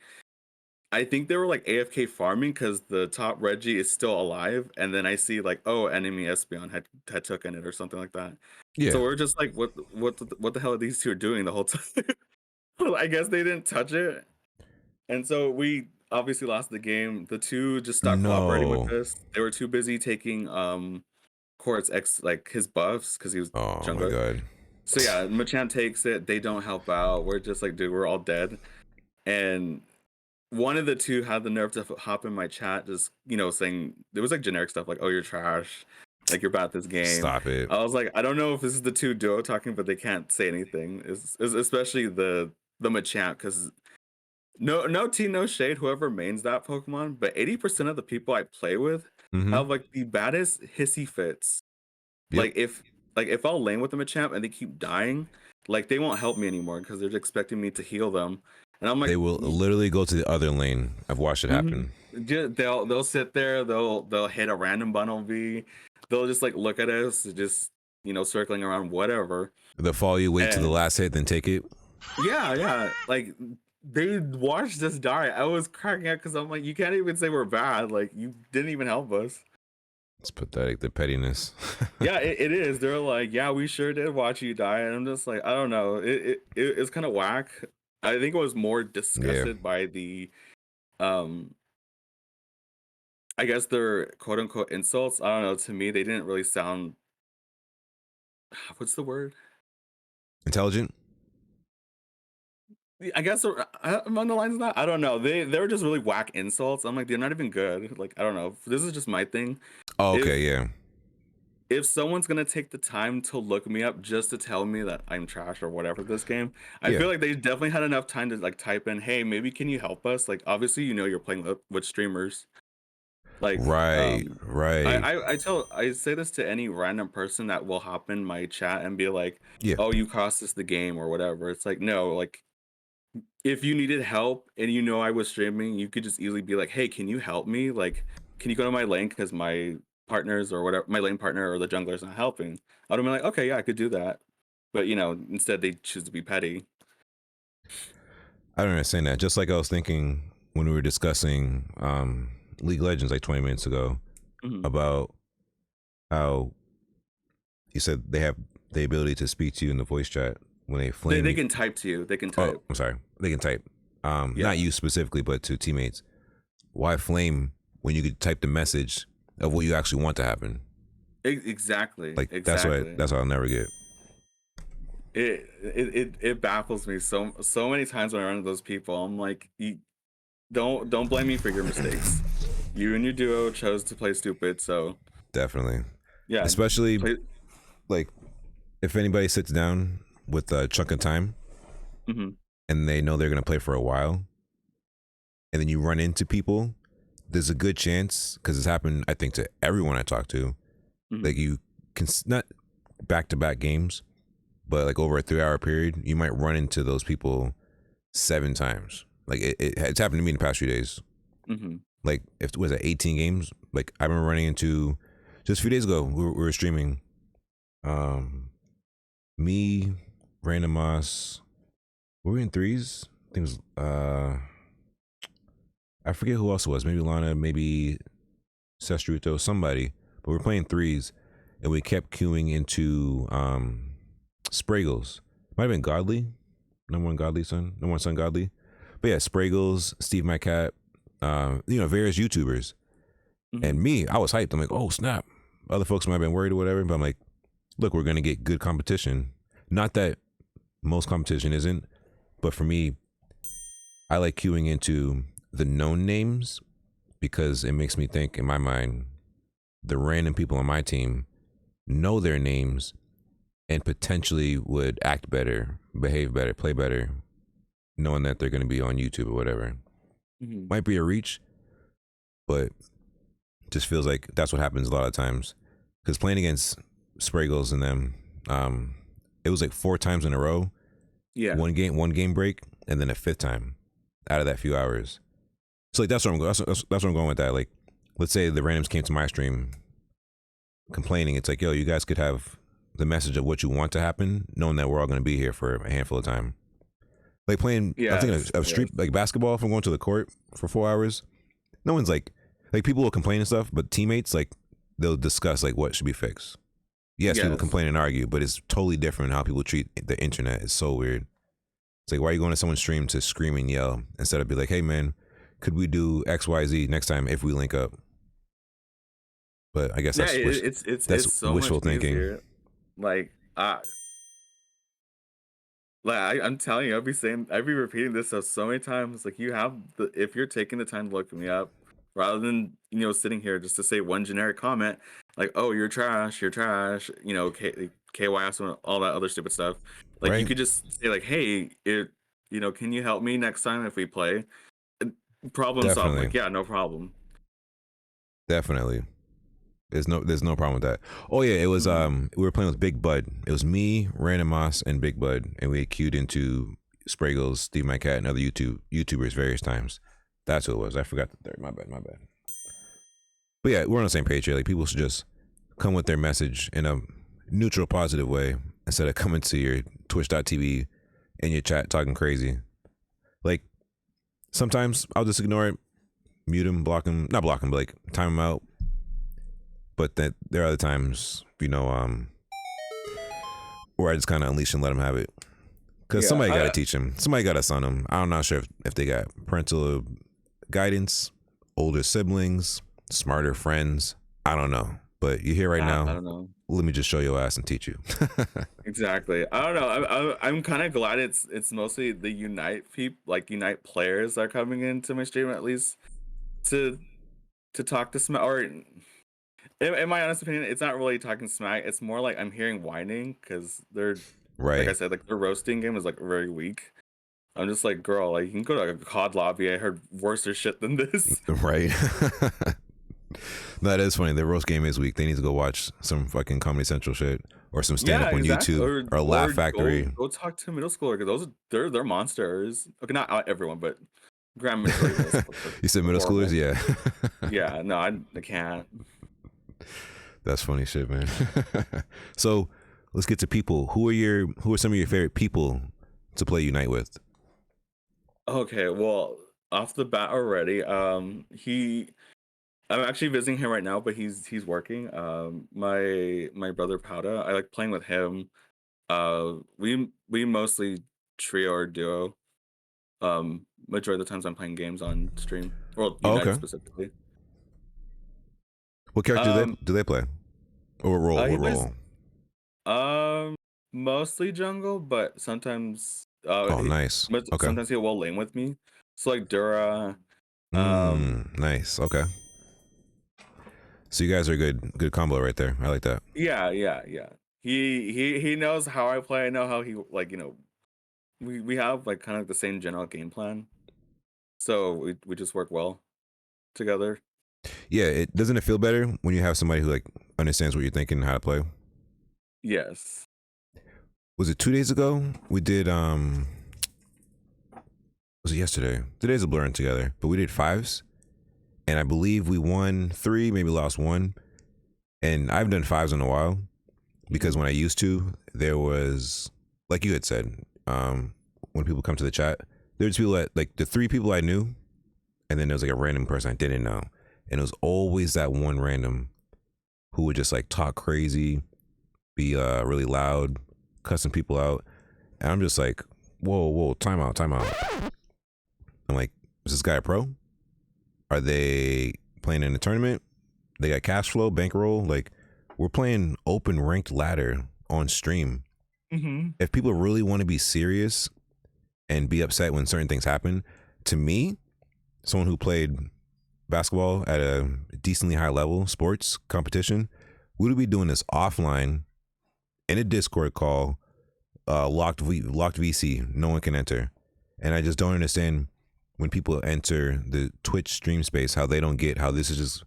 I think they were like AFK farming because the top Reggie is still alive, and then I see like, oh, enemy Espeon had taken it or something like that. Yeah. So we're just like, what the hell are these two doing the whole time? Well, I guess they didn't touch it, and so we obviously lost the game. The two just stopped cooperating with No. us. They were too busy taking Court's X like his buffs because he was Oh my jungler. god. So yeah, Machan takes it. They don't help out. We're just like, dude, we're all dead. And one of the two had the nerve to hop in my chat, just saying there was like generic stuff like, "Oh, you're trash, like you're bad at this game." Stop it. I was like, I don't know if this is the two duo talking, but they can't say anything. It's especially the Machamp because no tea, no shade, whoever mains that Pokemon, but 80% of the people I play with Mm-hmm. have like the baddest hissy fits. Yep. Like if I'll lane with them a champ and they keep dying, like they won't help me anymore because they're expecting me to heal them, and I'm They like, will literally go to the other lane. I've watched it happen. they'll sit there, they'll hit a random bundle V, they'll just like look at us, just circling around whatever, They'll follow you, wait to the and last hit, then take it. yeah, like they watched us die. I was cracking up because I'm like, you can't even say we're bad, like you didn't even help us. It's pathetic, the pettiness. Yeah, it is. They're like, yeah, we sure did watch you die, and I'm just like, I don't know. It's kind of whack. I think I was more Yeah. disgusted by the, um, I guess their quote unquote insults. I don't know. To me, they didn't really sound. What's the word? Intelligent? I guess among the lines of that, I don't know. They were just really whack insults. I'm like, they're not even good. Like, I don't know. This is just my thing. Oh, okay, If yeah. if someone's gonna take the time to look me up just to tell me that I'm trash or whatever this game, I Yeah. feel like they definitely had enough time to like type in, "Hey, maybe can you help us?" Like, obviously, you're playing with streamers. Like, Right, right. I say this to any random person that will hop in my chat and be like, Yeah. "Oh, you cost us the game" or whatever. It's like, no, like if you needed help and I was streaming, you could just easily be like, "Hey, can you help me? Like, can you go to my lane because my partners or whatever, my lane partner or the jungler's not helping?" I'd have been like, "Okay, yeah, I could do that." But instead they choose to be petty. I don't understand that. Just like I was thinking when we were discussing League of Legends like 20 minutes ago Hmm. about how you said they have the ability to speak to you in the voice chat when they They flame they you. can type to you. They can Oh, type. I'm sorry. They can type. Not Yeah, you specifically, but to teammates. Why flame when you could type the message of what you actually want to happen? exactly, Like exactly. that's what I'll never get. It baffles me so many times when I run into those people. I'm like, don't blame me for your mistakes. You and your duo chose to play stupid, so Definitely. yeah, Especially play. like if anybody sits down with a chunk of time Hmm. and they know they're gonna play for a while, and then you run into people, there's a good chance because it's happened. I think to everyone I talk to, Hmm. like you can not back to back games, but like over a 3 hour period, you might run into those people 7 times. Like it's happened to me in the past few days. Hmm. Like if it was at 18 games, like I remember running into just a few days ago. We were streaming. Um, me, Random Moss. Were we in threes? I think it was. I forget who else it was. Maybe Lana. Maybe Sestruto. Somebody. But we were playing threes, and we kept queuing into Spraggles. Might have been Godly. Number one Godly son. Number one son Godly. But yeah, Spraggles, Steve My Cat. Various YouTubers. Hmm. And me, I was hyped. I'm like, oh snap. Other folks might have been worried or whatever, but I'm like, look, we're gonna get good competition. Not that most competition isn't, but for me, I like queuing into the known names because it makes me think in my mind, the random people on my team know their names and potentially would act better, behave better, play better, knowing that they're going to be on YouTube or whatever. Mhm. Might be a reach, but just feels like that's what happens a lot of times. Because playing against Spraggles and them, it was like 4 times in a row, Yeah. one game break, and then a fifth time out of that few hours. So like that's where I'm going. That's where I'm going with that. Like, let's say the randoms came to my stream complaining. It's like, yo, you guys could have the message of what you want to happen, knowing that we're all going to be here for a handful of time. Like playing, I'm thinking Yes. of Yes. street like basketball. If I'm going to the court for 4 hours, no one's like people will complain and stuff, but teammates like they'll discuss like what should be fixed. Yes, people Yes. complain and argue, but it's totally different how people treat the internet. It's so weird. It's like, why are you going to someone's stream to scream and yell instead of be like, hey man, could we do X Y Z next time if we link up? But I guess Yeah, it's that's so much wishful thinking. easier. Like, I'm telling you, I'll be repeating this stuff so many times. Like, if you're taking the time to look me up, rather than sitting here just to say one generic comment, like, "Oh, you're trash," KYS and all that other stupid stuff. Like, you Right? could just say like, "Hey, can you help me next time if we play?" And problem solved. Definitely. Like, yeah, no problem. Definitely. There's no problem with that. Oh yeah, it was Mhm. we were playing with Big Bud. It was me, Random Moss, and Big Bud, and we had queued into Spraggles, Steve My Cat, and other YouTubers various times. That's who it was. I forgot the third. My bad, my bad. But yeah, we're on the same page here. Like people should just come with their message in a neutral, positive way instead of coming to your Twitch.tv and your chat talking crazy. Like sometimes I'll just ignore it, mute him, block him, not block him, but like time him out. But that there are other times, where I just kind of unleash and let them have it. Because Yeah, somebody got to teach them. Somebody got to son them. I'm not sure if they got parental guidance, older siblings, smarter friends. I don't know. But you're here right I now. don't know. Let me just show your ass and teach you. Exactly. I don't know. I'm kind of glad it's mostly the Unite players that are coming into my stream at least to talk to smack. Or in my honest opinion, it's not really talking smack. It's more like I'm hearing whining because they're like I Right. said, like their roasting game is like very weak. I'm just like, girl, like you can go to like a COD lobby. I heard worse shit than this. Right. That is funny. The roast game is weak. They need to go watch some fucking Comedy Central shit or some stand Yeah, up on exactly. YouTube or Laugh Or go Factory. go talk to middle schooler because they're monsters. Okay, not everyone, but grand majority of middle schoolers You said are middle schoolers? horrible. Yeah. Yeah, no, I can't. That's funny shit, man. So let's get to people. Who are some of your favorite people to play Unite with? Okay, well, off the bat already, I'm actually visiting him right now, but he's working. My brother Powda, I like playing with him. We mostly trio or duo. Majority of the times I'm playing games on stream. Well, Oh, Unite okay. specifically. What character Um, do they play? Or what role? he What plays role? mostly jungle, but sometimes Oh, nice. Okay. sometimes he'll lane with me. So like Dura, um, Nice. Okay. So you guys are good combo right there. I like that. yeah. He knows how I play. I know how he like. We have like kind of the same general game plan, so we just work well together. Yeah, it doesn't it feel better when you have somebody who like understands what you're thinking and how to play. Yes. Was it 2 days ago? We did was it yesterday? Today's a blurring together, but we did fives, and I believe we won three, maybe lost one. And I've done fives in a while because Mhm. when I used to, there was like you had said, when people come to the chat, there's people that like the three people I knew, and then there was like a random person I didn't know, and it was always that one random who would just like talk crazy, be really loud, cussing people out, and I'm just like, whoa, time out, time out. I'm like, is this guy a pro? Are they playing in a tournament? They got cash flow, bankroll. Like, we're playing open ranked ladder on stream. Mhm. If people really want to be serious and be upset when certain things happen, to me, someone who played basketball at a decently high level, sports competition, we would be doing this offline in a Discord call, locked VC, no one can enter, and I just don't understand when people enter the Twitch stream space how they don't get how this is just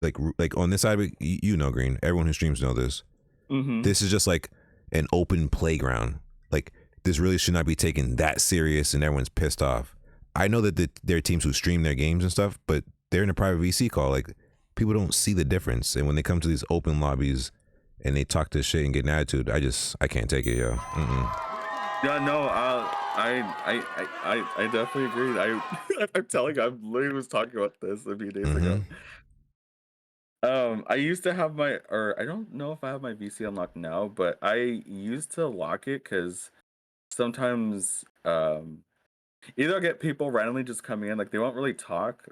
like on this side of it, you know, Green. Everyone who streams know this. Mm-hmm. This is just like an open playground. Like this really should not be taken that serious, and everyone's pissed off. I know that there are teams who stream their games and stuff, but they're in a private VC call. Like people don't see the difference, and when they come to these open lobbies and they talk this shit and get an attitude, I can't take it, yo. Yeah, no, I definitely agree. I'm telling you, I literally was talking about this a few days ago. I used to have or I don't know if I have my VC unlocked now, but I used to lock it because sometimes, either I'll get people randomly just coming in, like they won't really talk,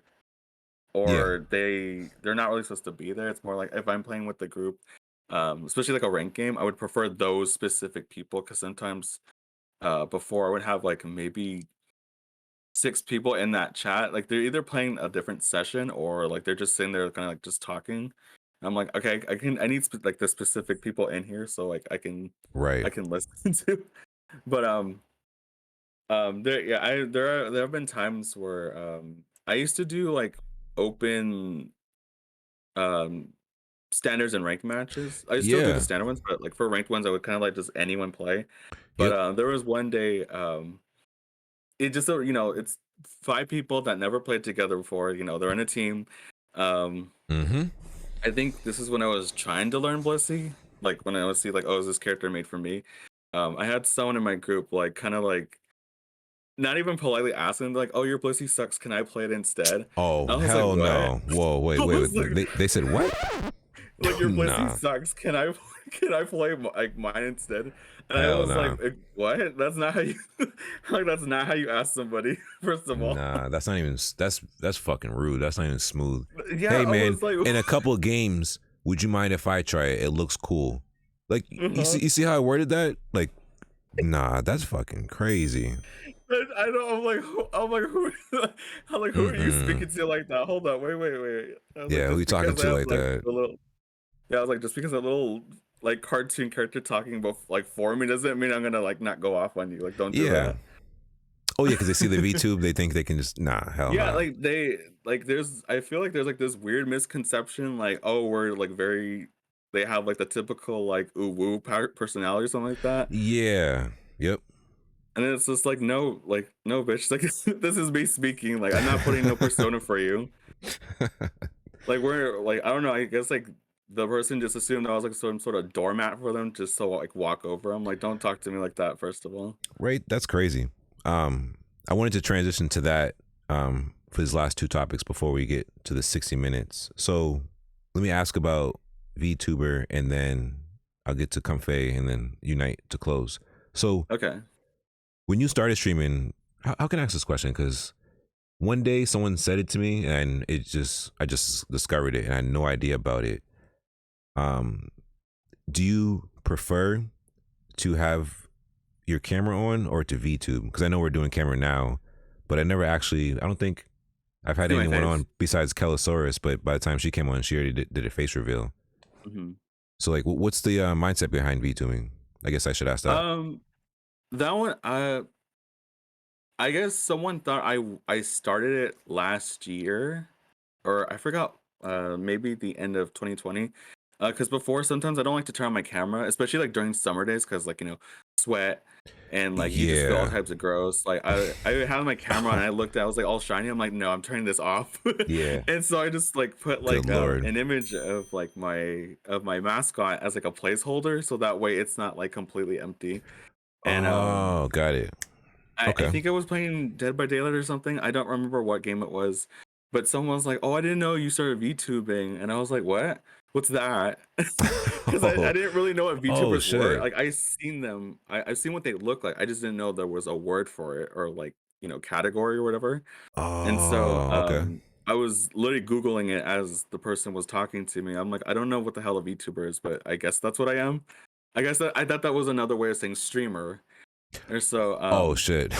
Yeah. or they're not really supposed to be there. It's more like if I'm playing with the group, especially like a ranked game, I would prefer those specific people because sometimes, before I would have like maybe 6 people in that chat. Like they're either playing a different session or like they're just sitting there kind of like just talking. I'm like, okay, I need like the specific people in here so like Right. I can listen to. But there yeah there have been times where I used to do like open um standards and ranked matches. I still do the Yeah. standard ones, but like for ranked ones I would kind of like just anyone play. But Yep. there was one day, it just so it's 5 people that never played together before. They're in a team. um Mm-hmm. I think this is when I was trying to learn Blissey, like when I was see like, oh, is this character made for me? I had someone in my group like kind of like not even politely asking, like, oh, your Blissey sucks, can I play it instead? Oh I was like, hell what? no! Whoa, wait, I wait, was wait. like, They said what? like, your Blissey Nah, sucks, can I can I play like mine instead? And I hell was like, nah, what? That's not how you like, that's not how you ask somebody, first of all. nah. That's not even. That's fucking rude. That's not even smooth. Yeah, Hey I man, was like, in a couple of games, would you mind if I try it? It looks cool. Like uh-huh. you see how I worded that? Like, nah, that's fucking crazy. I don't. I'm like, who? I'm like, who are you Mm-mm. speaking to like that? Hold on, wait. I was like, Yeah, who you just talking because I to have like like that? the little, yeah, I was like, just because a little like cartoon character talking about like for me doesn't mean I'm gonna like not go off on you. Like, don't do Yeah. that. Oh yeah, because they see the VTube, they think they can just nah, hell Yeah, nah. like there's, I feel like there's like this weird misconception, like, oh, we're like very, they have like the typical like ooh woo personality or something like that. Yeah. Yep. And then it's just like, no, bitch. Like, this is me speaking. Like, I'm not putting no persona for you. Like, we're like, I don't know. I guess like the person just assumed I was like some sort of doormat for them, just so like walk over. I'm like, don't talk to me like that. First of all. Right? That's crazy. I wanted to transition to that for these last two topics before we get to the 60 minutes. So let me ask about VTuber and then I'll get to Comfey and then Unite to close. So Okay. when you started streaming, how can I ask this question? Because one day someone said it to me and I just discovered it and I had no idea about it. Um, do you prefer to have your camera on or to VTube? Because I know we're doing camera now, but I don't think I've had See my anyone face. on besides Kellosaurus, but by the time she came on, she already did a face reveal. Hmm. So like, what's the mindset behind VTubing? I guess I should ask that. Um, that one. I guess someone thought I started it last year, or I forgot, maybe the end of 2020. Because before, sometimes I don't like to turn on my camera, especially like during summer days, because like, sweat, and like you just feel all Yeah. types of gross. Like I had my camera on, and I looked at it, I was like all shiny. I'm like, no, I'm turning this off. Yeah. And so I just like put Good like Lord. an image of like my mascot as like a placeholder, so that way it's not like completely empty. And Oh, got it. I Okay. think I was playing Dead by Daylight or something. I don't remember what game it was, but someone was like, "Oh, I didn't know you started VTubing," and I was like, "What? What's that?" Because I Oh, didn't really know what oh VTubers were. shit. Like I seen them, I've seen what they look like. I just didn't know there was a word for it or like category or whatever. And so Oh, okay. I was literally googling it as the person was talking to me. I'm like, I don't know what the hell a VTuber is, but I guess that's what I am. I guess that I thought that was another way of saying streamer. Or so Oh shit.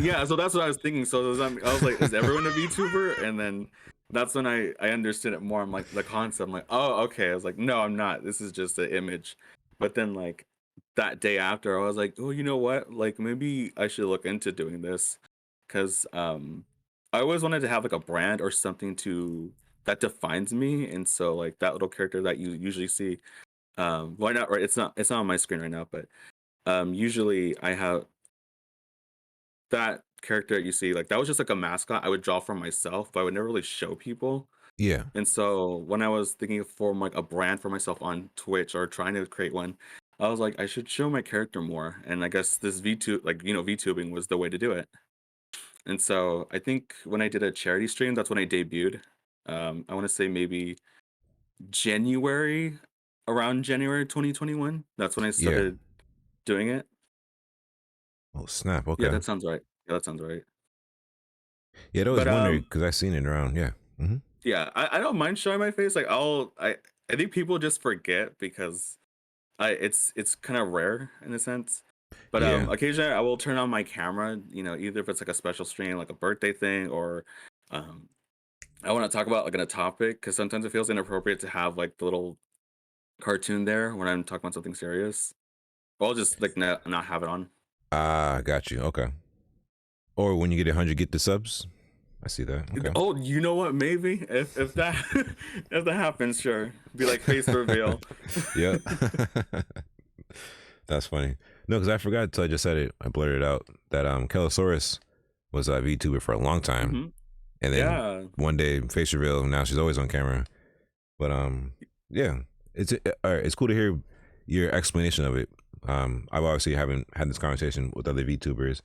yeah, so that's what I was thinking. So I was like, is everyone a VTuber? And then that's when I understood it more. I'm like, the concept. I'm like, oh, okay. I was like, no, I'm not. This is just an image. But then like that day after, I was like, "Oh, you know what? Like, maybe I should look into doing this." 'Cause, I always wanted to have, like, a brand or something to that defines me, and so, like, that little character that you usually see, why not right? It's not on my screen right now, but, usually I have that character that you see, like, that was just, like, a mascot I would draw for myself, but I would never really show people. Yeah. And so when I was thinking of forming like a brand for myself on Twitch or trying to create one, I was like, I should show my character more. And I guess this VTube, like, VTubing was the way to do it. And so I think when I did a charity stream, that's when I debuted. I want to say maybe January, around January 2021. That's when I Yeah. started doing it. Oh snap. Yeah, Okay. that sounds right. Yeah, that sounds right. Yeah, I always But wondered because I seen it around. Yeah. Hmm. yeah, I don't mind showing my face. Like I think people just forget because it's kind of rare in a sense. But Yeah. occasionally I will turn on my camera, either if it's like a special stream, like a birthday thing, or um I want to talk about like in a topic because sometimes it feels inappropriate to have like the little cartoon there when I'm talking about something serious. Or I'll just like not have it on. Ah, got you. Okay. Or when you get 100, get the subs. I see that. Okay. Oh, you know what? Maybe if that if that happens, sure. Be like face reveal. Yeah. That's funny. No, because I forgot until I just said it. I blurted it out that Kelosaurus was a VTuber for a long time, Hmm. and then Yeah. one day face reveal. Now she's always on camera. But yeah, all right. It's cool to hear your explanation of it. I've obviously haven't had this conversation with other VTubers,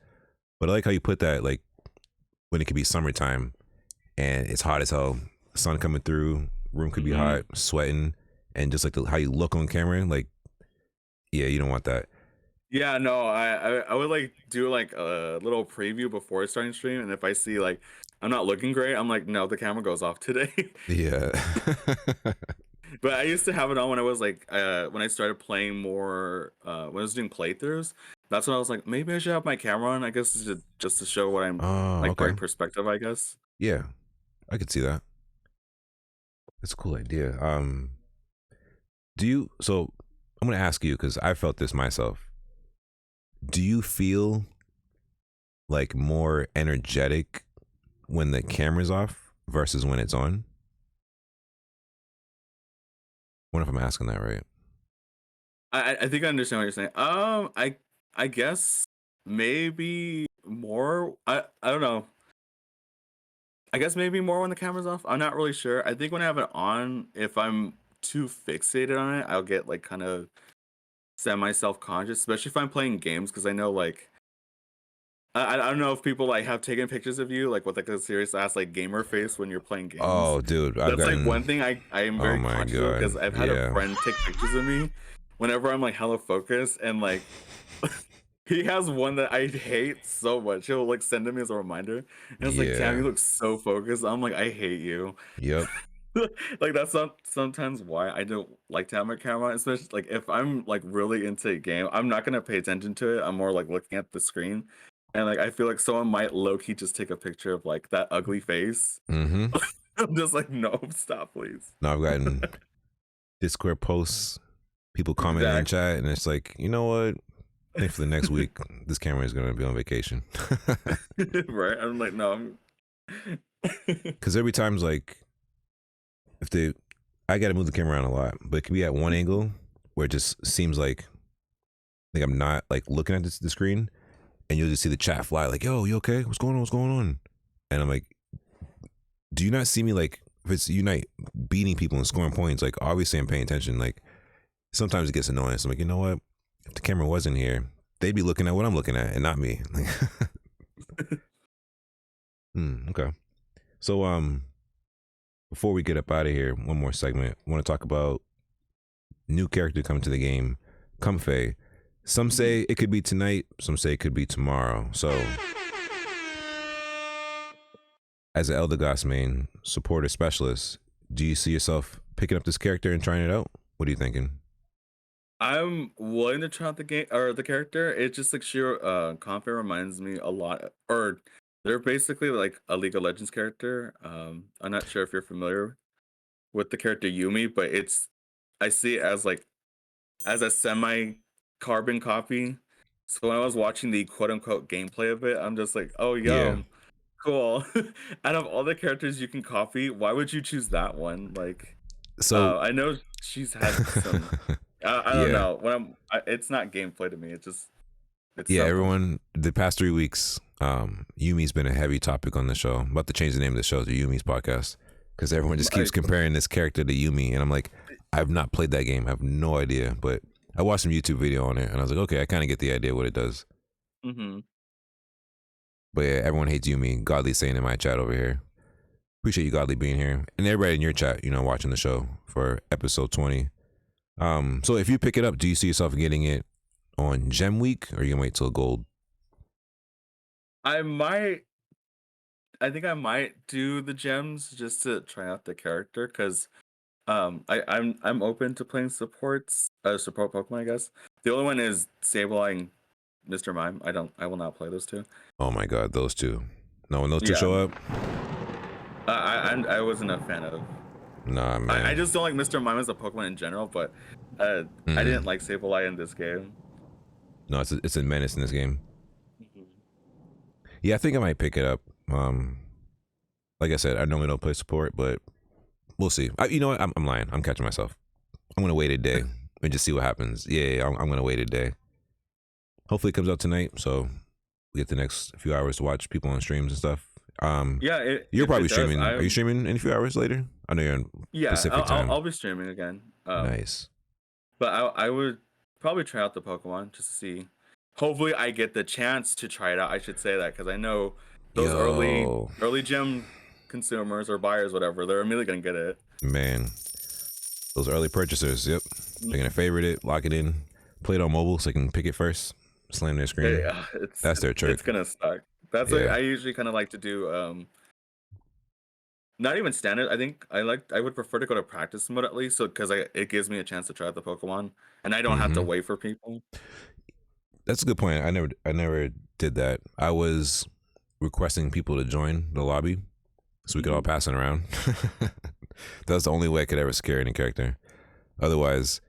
but I like how you put that. Like when it could be summertime and it's hot as hell, sun coming through, room could be Hmm. hot, sweating, and just like how you look on camera, like yeah, you don't want that. Yeah, no, I would like do like a little preview before starting stream, and if I see like I'm not looking great, I'm like, no, the camera goes off today. Yeah. But I used to have it on when I was like when I started playing more when I was doing playthroughs. That's when I was like, maybe I should have my camera on. I guess just to show what I'm Oh, like okay. right perspective, I guess. Yeah, I could see that. It's a cool idea. Do you? So I'm gonna ask you because I felt this myself. Do you feel like more energetic when the camera's off versus when it's on? I wonder if I'm asking that right. I think I understand what you're saying. I guess maybe more. I don't know. I guess maybe more when the camera's off. I'm not really sure. I think when I have it on, if I'm too fixated on it, I'll get like kind of semi self conscious, especially if I'm playing games, because I know like I don't know if people like have taken pictures of you like with like a serious ass like gamer face when you're playing games. Oh, dude, I've That's like gotten. one thing I am Oh very my conscious of god. because I've had a Yeah. friend take pictures of me whenever I'm like hella focused and like he has one that I hate so much. He'll like send it me as a reminder. And it's like, damn, Yeah. you look so focused. I'm like, I hate you. Yep. Like that's not sometimes why I don't like to have my camera on, especially like if I'm like really into a game, I'm not gonna pay attention to it. I'm more like looking at the screen. And like I feel like someone might low key just take a picture of like that ugly face. Mm-hmm. I'm just like, no, stop, please. Now I've gotten Discord posts, people commenting in Exactly. chat, and it's like, you know what? I think for the next week, this camera is gonna be on vacation. Right? I'm like, no, I'm Because every time's like, if they, I gotta move the camera around a lot, but it could be at one Mhm. angle where it just seems like I'm not like looking at the screen, and you'll just see the chat fly like, "Yo, you okay? What's going on? What's going on?" And I'm like, "Do you not see me like if it's you not beating people and scoring points? Like obviously I'm paying attention. Like sometimes it gets annoying. So I'm like, you know what? If the camera wasn't here, they'd be looking at what I'm looking at and not me. Like, okay. So before we get up out of here, one more segment. I want to talk about new character coming to the game, Comfey. Some Mhm. say it could be tonight. Some say it could be tomorrow. So as an Elder Goss main supporter specialist, do you see yourself picking up this character and trying it out? What are you thinking? I'm willing to try out the game or the character. It's just like sheer Confe reminds me a lot, or they're basically like a League of Legends character. I'm not sure if you're familiar with the character Yumi, but it's I see it as like as a semi. carbon copy. So when I was watching the quote unquote gameplay of it, I'm just like, oh Yeah. yo, cool. Out of all the characters you can copy, why would you choose that one? Like, So I know she's had some. I don't yeah. know. It's not gameplay to me. It's Yeah, something. everyone, the past 3 weeks, Yumi's been a heavy topic on the show. I'm about to change the name of the show to Yumi's podcast because everyone just keeps I, comparing this character to Yumi. And I'm like, I've not played that game. I have no idea. But I watched some YouTube video on it and I was like, okay, I kind of get the idea what it does. mm-hmm. But yeah, everyone hates Yumi. Godly's saying in my chat over here. Appreciate you, Godly, being here. And everybody in your chat, watching the show for episode 20. So if you pick it up, do you see yourself getting it on Gem Week or are you going to wait till Gold? I might. I think I might do the gems just to try out the character because I'm open to playing support Pokemon, I guess. The only one is Sableye, Mr. Mime. I will not play those two. Oh my God, those two. No, when those two Yeah. show up, I wasn't a fan of. nah, man. I just don't like Mr. Mime as a Pokemon in general, but I didn't like Sableye in this game. No, it's a menace in this game. Mhm. Yeah, I think I might pick it up. Like I said, I normally don't play support, but we'll see. You know what? I'm lying. I'm catching myself. I'm gonna wait a day and just see what happens. Yeah, I'm gonna wait a day. Hopefully, it comes out tonight, so we get the next few hours to watch people on streams and stuff. Yeah, You're if probably it does, streaming. Are you streaming in a few hours later? I know you're in yeah, Pacific time. I'll be streaming again. Nice. But I would probably try out the Pokemon just to see. Hopefully, I get the chance to try it out. I should say that because I know those Yo, early gem consumers or buyers, whatever, they're immediately gonna get it. man, those early purchasers. Yep, they're gonna favorite it, lock it in, play it on mobile so they can pick it first, slam their screen. Yeah, That's their trick. it's gonna suck. That's what Yeah. I usually kind of like to do. Not even standard. I would prefer to go to practice mode at least, so because it gives me a chance to try out the Pokemon, and I don't have to wait for people. That's a good point. I never did that. I was requesting people to join the lobby so we could all Mhm. pass it around. That's the only way I could ever scare any character. Otherwise,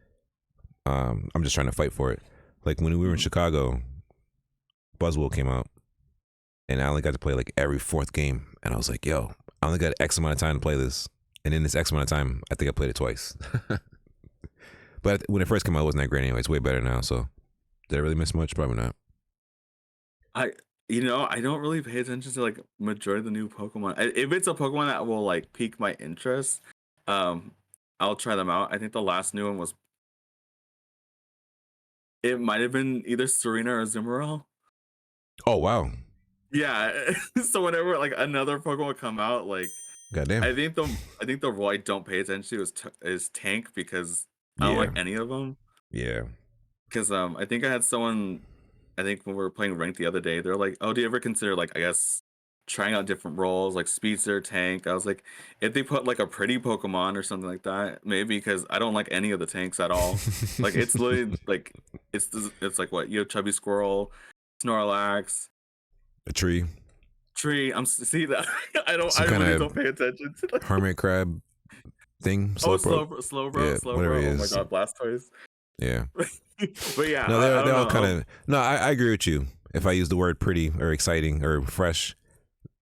I'm just trying to fight for it. Like when we were in Mhm. Chicago, Buzzwole came out, and I only got to play like every fourth game, and I was like, "Yo, I only got X amount of time to play this." And in this X amount of time, I think I played it twice. But when it first came out, it wasn't that great anyway. It's way better now. So did I really miss much? Probably not. I I don't really pay attention to like majority of the new Pokemon. If it's a Pokemon that will like pique my interest, um, I'll try them out. I think the last new one was it might have been either Serena or Zimmerl. Oh wow, Yeah, so whenever like another Pokemon would come out, like goddamn. I think the role I don't pay attention to is Tank because I don't Yeah, like any of them. yeah. Because I think I had someone, I think when we were playing ranked the other day, they're like, "Oh, do you ever consider like I guess trying out different roles like Speedster, Tank?" I was like, if they put like a pretty Pokemon or something like that, maybe because I don't like any of the tanks at all. Like it's literally like it's like what you have Chubby Squirrel, Snorlax, A tree, Tree. See that some I kind really of don't pay attention to like, hermit crab thing, oh Slowpoke. Yeah, slow whatever bro. it Oh my is. god, Blastoise. Yeah. But yeah, No, I they're don't all know. kind of. No, I agree with you. If I use the word pretty or exciting or fresh,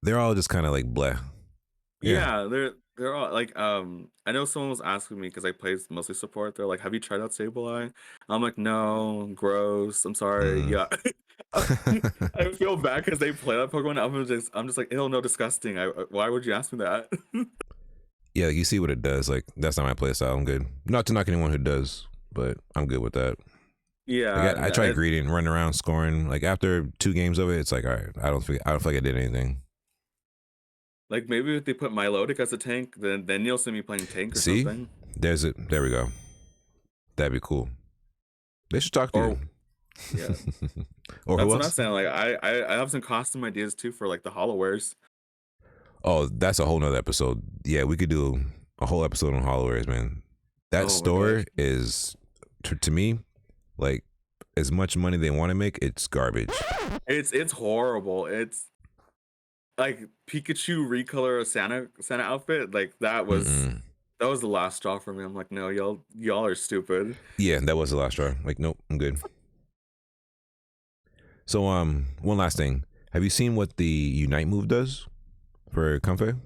they're all just kind of like bleh. Yeah. Yeah, they're all like I know someone was asking me because I play mostly support. They're like, "Have you tried out Sableye?" I'm like, "No, gross. I'm sorry." Mm. Yeah, I feel bad because they play that Pokemon. I'm just like, "Ew, no, disgusting." Why would you ask me that? Yeah, you see what it does. Like that's not my play style. I'm good. Not to knock anyone who does, but I'm good with that. Like Yeah, I tried greedy and running around scoring. Like after 2 games of it, it's like all right. I don't feel like I did anything. like maybe if they put Milotic as a tank, then you'll see me playing tank or See, something. there's it. There we go. That'd be cool. They should talk to Or you. yeah, Or that's who what I'm else? saying. Like I have some costume ideas too for like the Hollowares. Oh, that's a whole nother episode. Yeah, we could do a whole episode on Hollowares, man. That Oh my store gosh, is, to me, like as much money they want to make, it's garbage. it's horrible. It's like Pikachu recolor a Santa outfit, like Mm-mm. that was the last straw for me. I'm like, no, y'all are stupid. Yeah, that was the last straw. Like, nope, I'm good. So one last thing. Have you seen what the Unite move does for Comfey?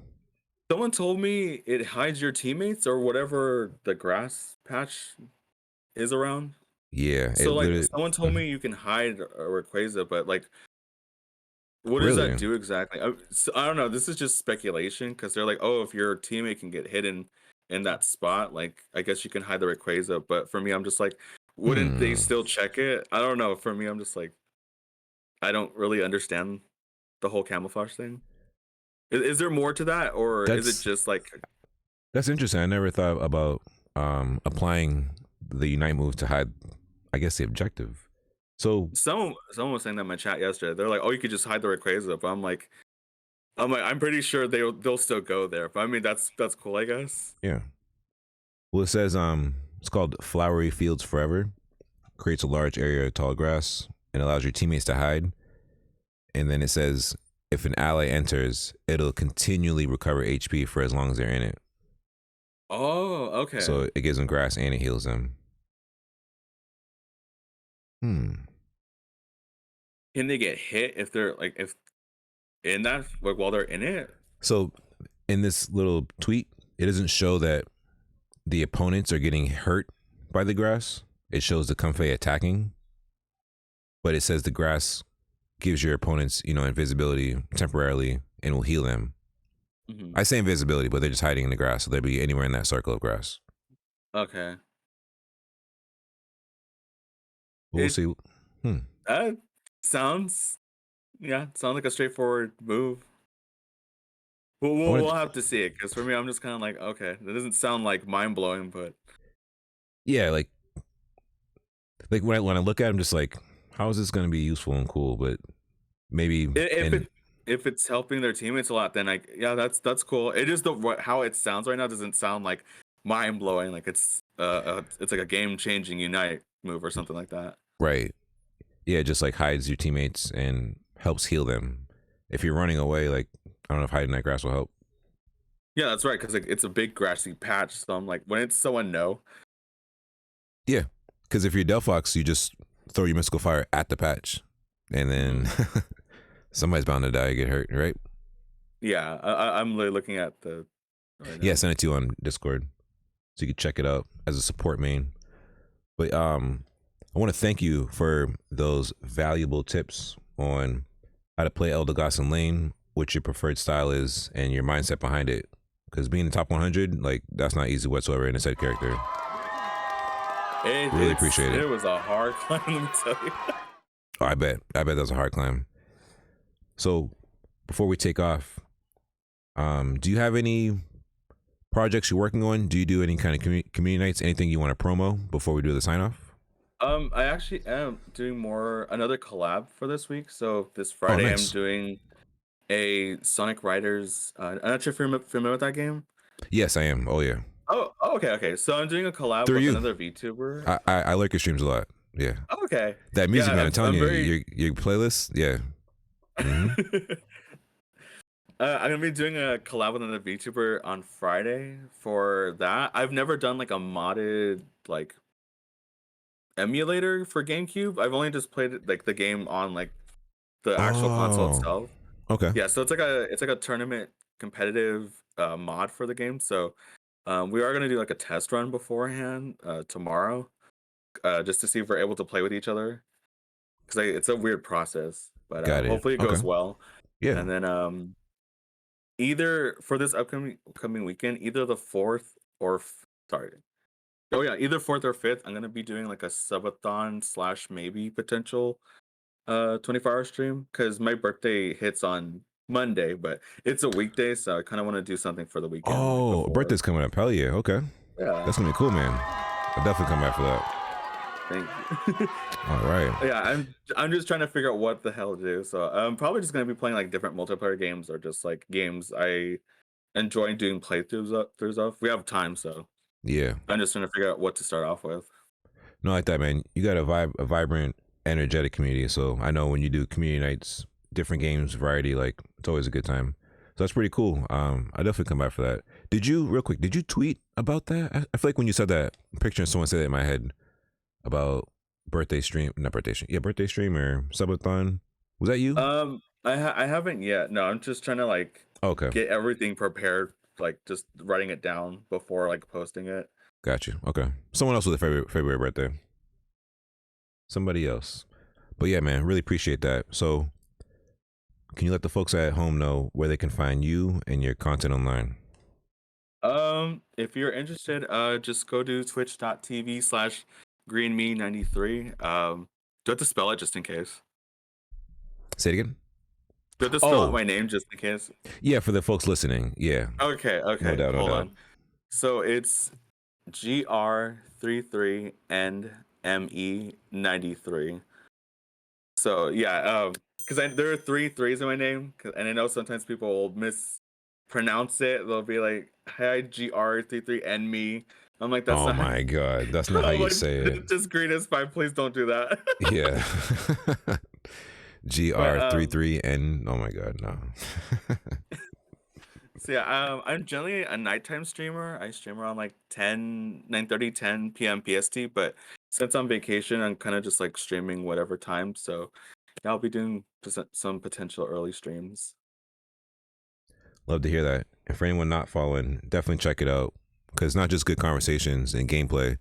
Someone told me it hides your teammates or whatever the grass patch is around. Yeah, it So like literally. someone told Mhm. me you can hide a Rayquaza, but like what does that Really? do exactly? I don't know. This is just speculation because they're like, oh, if your teammate can get hidden in that spot, like I guess you can hide the Rayquaza. But for me, I'm just like, wouldn't they Hmm. still check it? I don't know. For me, I'm just like, I don't really understand the whole camouflage thing. Is there more to that, or is it That's just like that's interesting. I never thought about applying the Unite move to hide, I guess, the objective. So someone was saying that in my chat yesterday? They're like, oh, you could just hide the Rayquaza, but I'm like, I'm pretty sure they'll still go there. But I mean, that's cool, I guess. yeah. Well, it says it's called Flowery Fields Forever. Creates a large area of tall grass and allows your teammates to hide. And then it says if an ally enters, it'll continually recover HP for as long as they're in it. Oh, okay. So it gives them grass and it heals them. Hmm. Can they get hit if they're like if in that like while they're in it? So in this little tweet, it doesn't show that the opponents are getting hurt by the grass. It shows the Comfey attacking, but it says the grass gives your opponents, invisibility temporarily and will heal them. Hmm. I say invisibility, but they're just hiding in the grass, so they'll be anywhere in that circle of grass. Okay. But we'll It see. Hmm. uh, sounds sounds like a straightforward move. We'll I we'll, want we'll to, have to see it because for me, I'm just kind of like, okay, that doesn't sound like mind blowing, but yeah, like when I look at it, I'm just like, how is this going to be useful and cool? But maybe if and it's helping their teammates a lot, then like that's cool. It is how it sounds right now doesn't sound like mind blowing. Like it's like a game changing Unite move or something like that. right, yeah, just like hides your teammates and helps heal them. If you're running away, like I don't know if hiding that grass will help. Yeah, that's right. Because like it's a big grassy patch, so I'm like, when it's someone no, Yeah, because if you're Delphox, you just throw your mystical fire at the patch, and hmm then somebody's bound to die, get hurt, right? yeah, I'm literally looking at the right Yeah, now. send it to you on Discord so you can check it out as a support main. But I want to thank you for those valuable tips on how to play Eldegoss in lane, what your preferred style is, and your mindset behind it. Because being in the top 100, like that's not easy whatsoever in a set character. Really appreciate it. It was a hard climb, let me tell you. Oh, I bet that was a hard climb. So before we take off, do you have any projects you're working on? Do you do any kind of community nights? Anything you want to promo before we do the sign off? I actually am doing another collab for this week. So this Oh, Friday, I'm nice. doing a Sonic Riders. I'm not sure if you're familiar with that game. Yes, I am. Oh yeah. Oh, okay, okay. So I'm doing a collab Through with you. another VTuber. I like your streams a lot. Yeah. Okay, That music, yeah, man. I'm telling I'm you, very. your playlist. Yeah. Mm-hmm. I'm gonna be doing a collab with another VTuber on Friday for that. I've never done like a modded like emulator for GameCube. I've only just played like the game on like the actual console Oh. itself. Okay. Yeah, so it's like a tournament competitive mod for the game. So we are gonna do like a test run beforehand tomorrow, just to see if we're able to play with each other. Because it's a weird process, but Got it. hopefully it Okay. goes well. Yeah. And then either for this upcoming weekend, either the fourth or sorry, oh yeah, either fourth or fifth, I'm gonna be doing like a subathon slash maybe potential 24-hour stream because my birthday hits on Monday, but it's a weekday, so I kind of want to do something for the weekend like Oh, before. birthday's coming up. Hell yeah. Okay. Yeah, That's gonna be cool, man. I'll definitely come back for that. thank you. All right. Yeah, I'm just trying to figure out what the hell to do. So I'm probably just gonna be playing like different multiplayer games or just like games I enjoy doing throughs of. We have time, so Yeah. I'm just trying to figure out what to start off with. No, like that, man. You got a vibrant, energetic community. So I know when you do community nights, different games, variety, like it's always a good time. So that's pretty cool. I definitely come back for that. Did you, real quick? Did you tweet about that? I feel like when you said that, I'm picturing someone say that in my head about birthday stream, not birthday stream, yeah, birthday stream or subathon. Was that you? I haven't yet. No, I'm just trying to like Okay, get everything prepared, like just writing it down before like posting it. got you. Okay, someone else with a February birthday. Somebody else. But yeah, man, really appreciate that. So, can you let the folks at home know where they can find you and your content online? If you're interested, just go to twitch.tv/greenme93. Do you have to spell it just in case? Say it again. Do you have to spell out Oh, my name just in case? yeah, for the folks listening. Yeah, Okay, no okay, doubt, no hold doubt. on. So it's GR33 and ME93. So yeah, because there are three threes in my name, and I know sometimes people will mispronounce it. They'll be like, "Hi, GR33 and me." I'm like, "That's Oh not." my God, that's not how I'm you like, say it. Just green is fine. Please don't do that." Yeah. But GR33 and oh my God, no. so yeah, I'm generally a nighttime streamer. I stream around like 9:30, 10 p.m. PST. But since I'm vacation, I'm kind of just like streaming whatever time. So yeah, I'll be doing some potential early streams. Love to hear that. And for anyone not following, definitely check it out because it's not just good conversations and gameplay,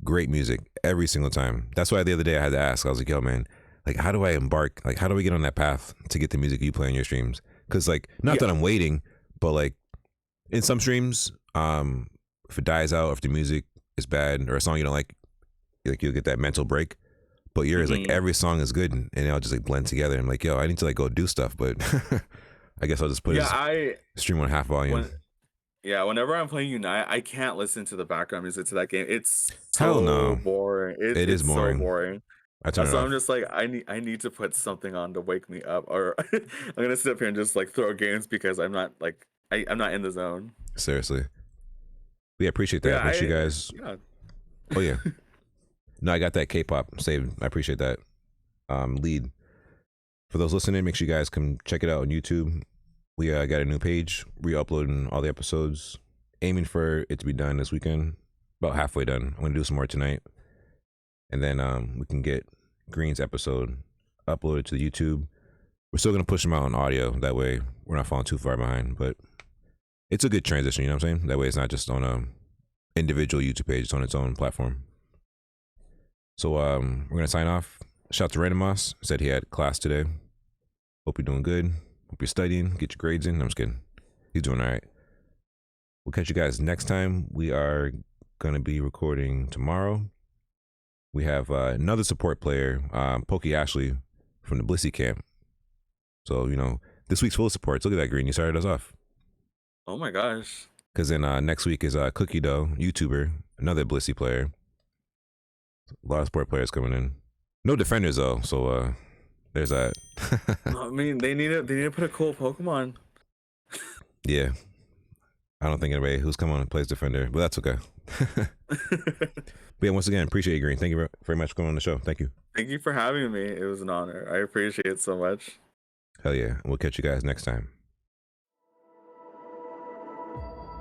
great music every single time. That's why the other day I had to ask. I was like, "Yo, man, like, how do I embark? Like, how do we get on that path to get the music you play on your streams?" Because, like, not that Yeah. I'm waiting, but like in some streams, if it dies out, if the music is bad or a song you don't like you'll get that mental break. But yours, like, Hmm. every song is good and it'll just like blend together. I'm like, yo, I need to like go do stuff, but I guess I'll just put Yeah, his stream on half volume. when whenever I'm playing Unite, I can't listen to the background music to that game. It's Hell so no, boring. it is It's so boring. boring. I turn it So I'm off. just like, I need to put something on to wake me up, or I'm gonna sit up here and just like throw games because I'm not like I'm not in the zone. Seriously. But yeah, appreciate But that. yeah, Make sure you guys. yeah. Oh yeah, no, I got that K-pop saved. I appreciate that. Lead for those listening. Make sure you guys come check it out on YouTube. We got a new page, re-uploading all the episodes. Aiming for it to be done this weekend. About halfway done. I'm gonna do some more tonight, and then we can get Green's episode uploaded to the YouTube. We're still gonna push them out on audio. That way, we're not falling too far behind. But it's a good transition. You know what I'm saying? That way, it's not just on a individual YouTube page. It's on its own platform. So we're gonna sign off. Shout out to Randomos. Said he had class today. Hope you're doing good. Hope you're studying. Get your grades in. I'm just kidding. He's doing all right. We'll catch you guys next time. We are gonna be recording tomorrow. We have another support player, Pokey Ashley from the Blissey camp. So this week's full of supports. Look at that, Green. You started us off. Oh my gosh. Because then next week is Cookie Dough, YouTuber, another Blissey player. A lot of support players coming in. No defenders though, so there's that. I mean, they need to put a cool Pokemon. Yeah, I don't think anybody who's come on and plays defender, but that's okay. But yeah, once again, appreciate you, Green. Thank you very much for coming on the show. Thank you. Thank you for having me. It was an honor. I appreciate it so much. Hell yeah. We'll catch you guys next time.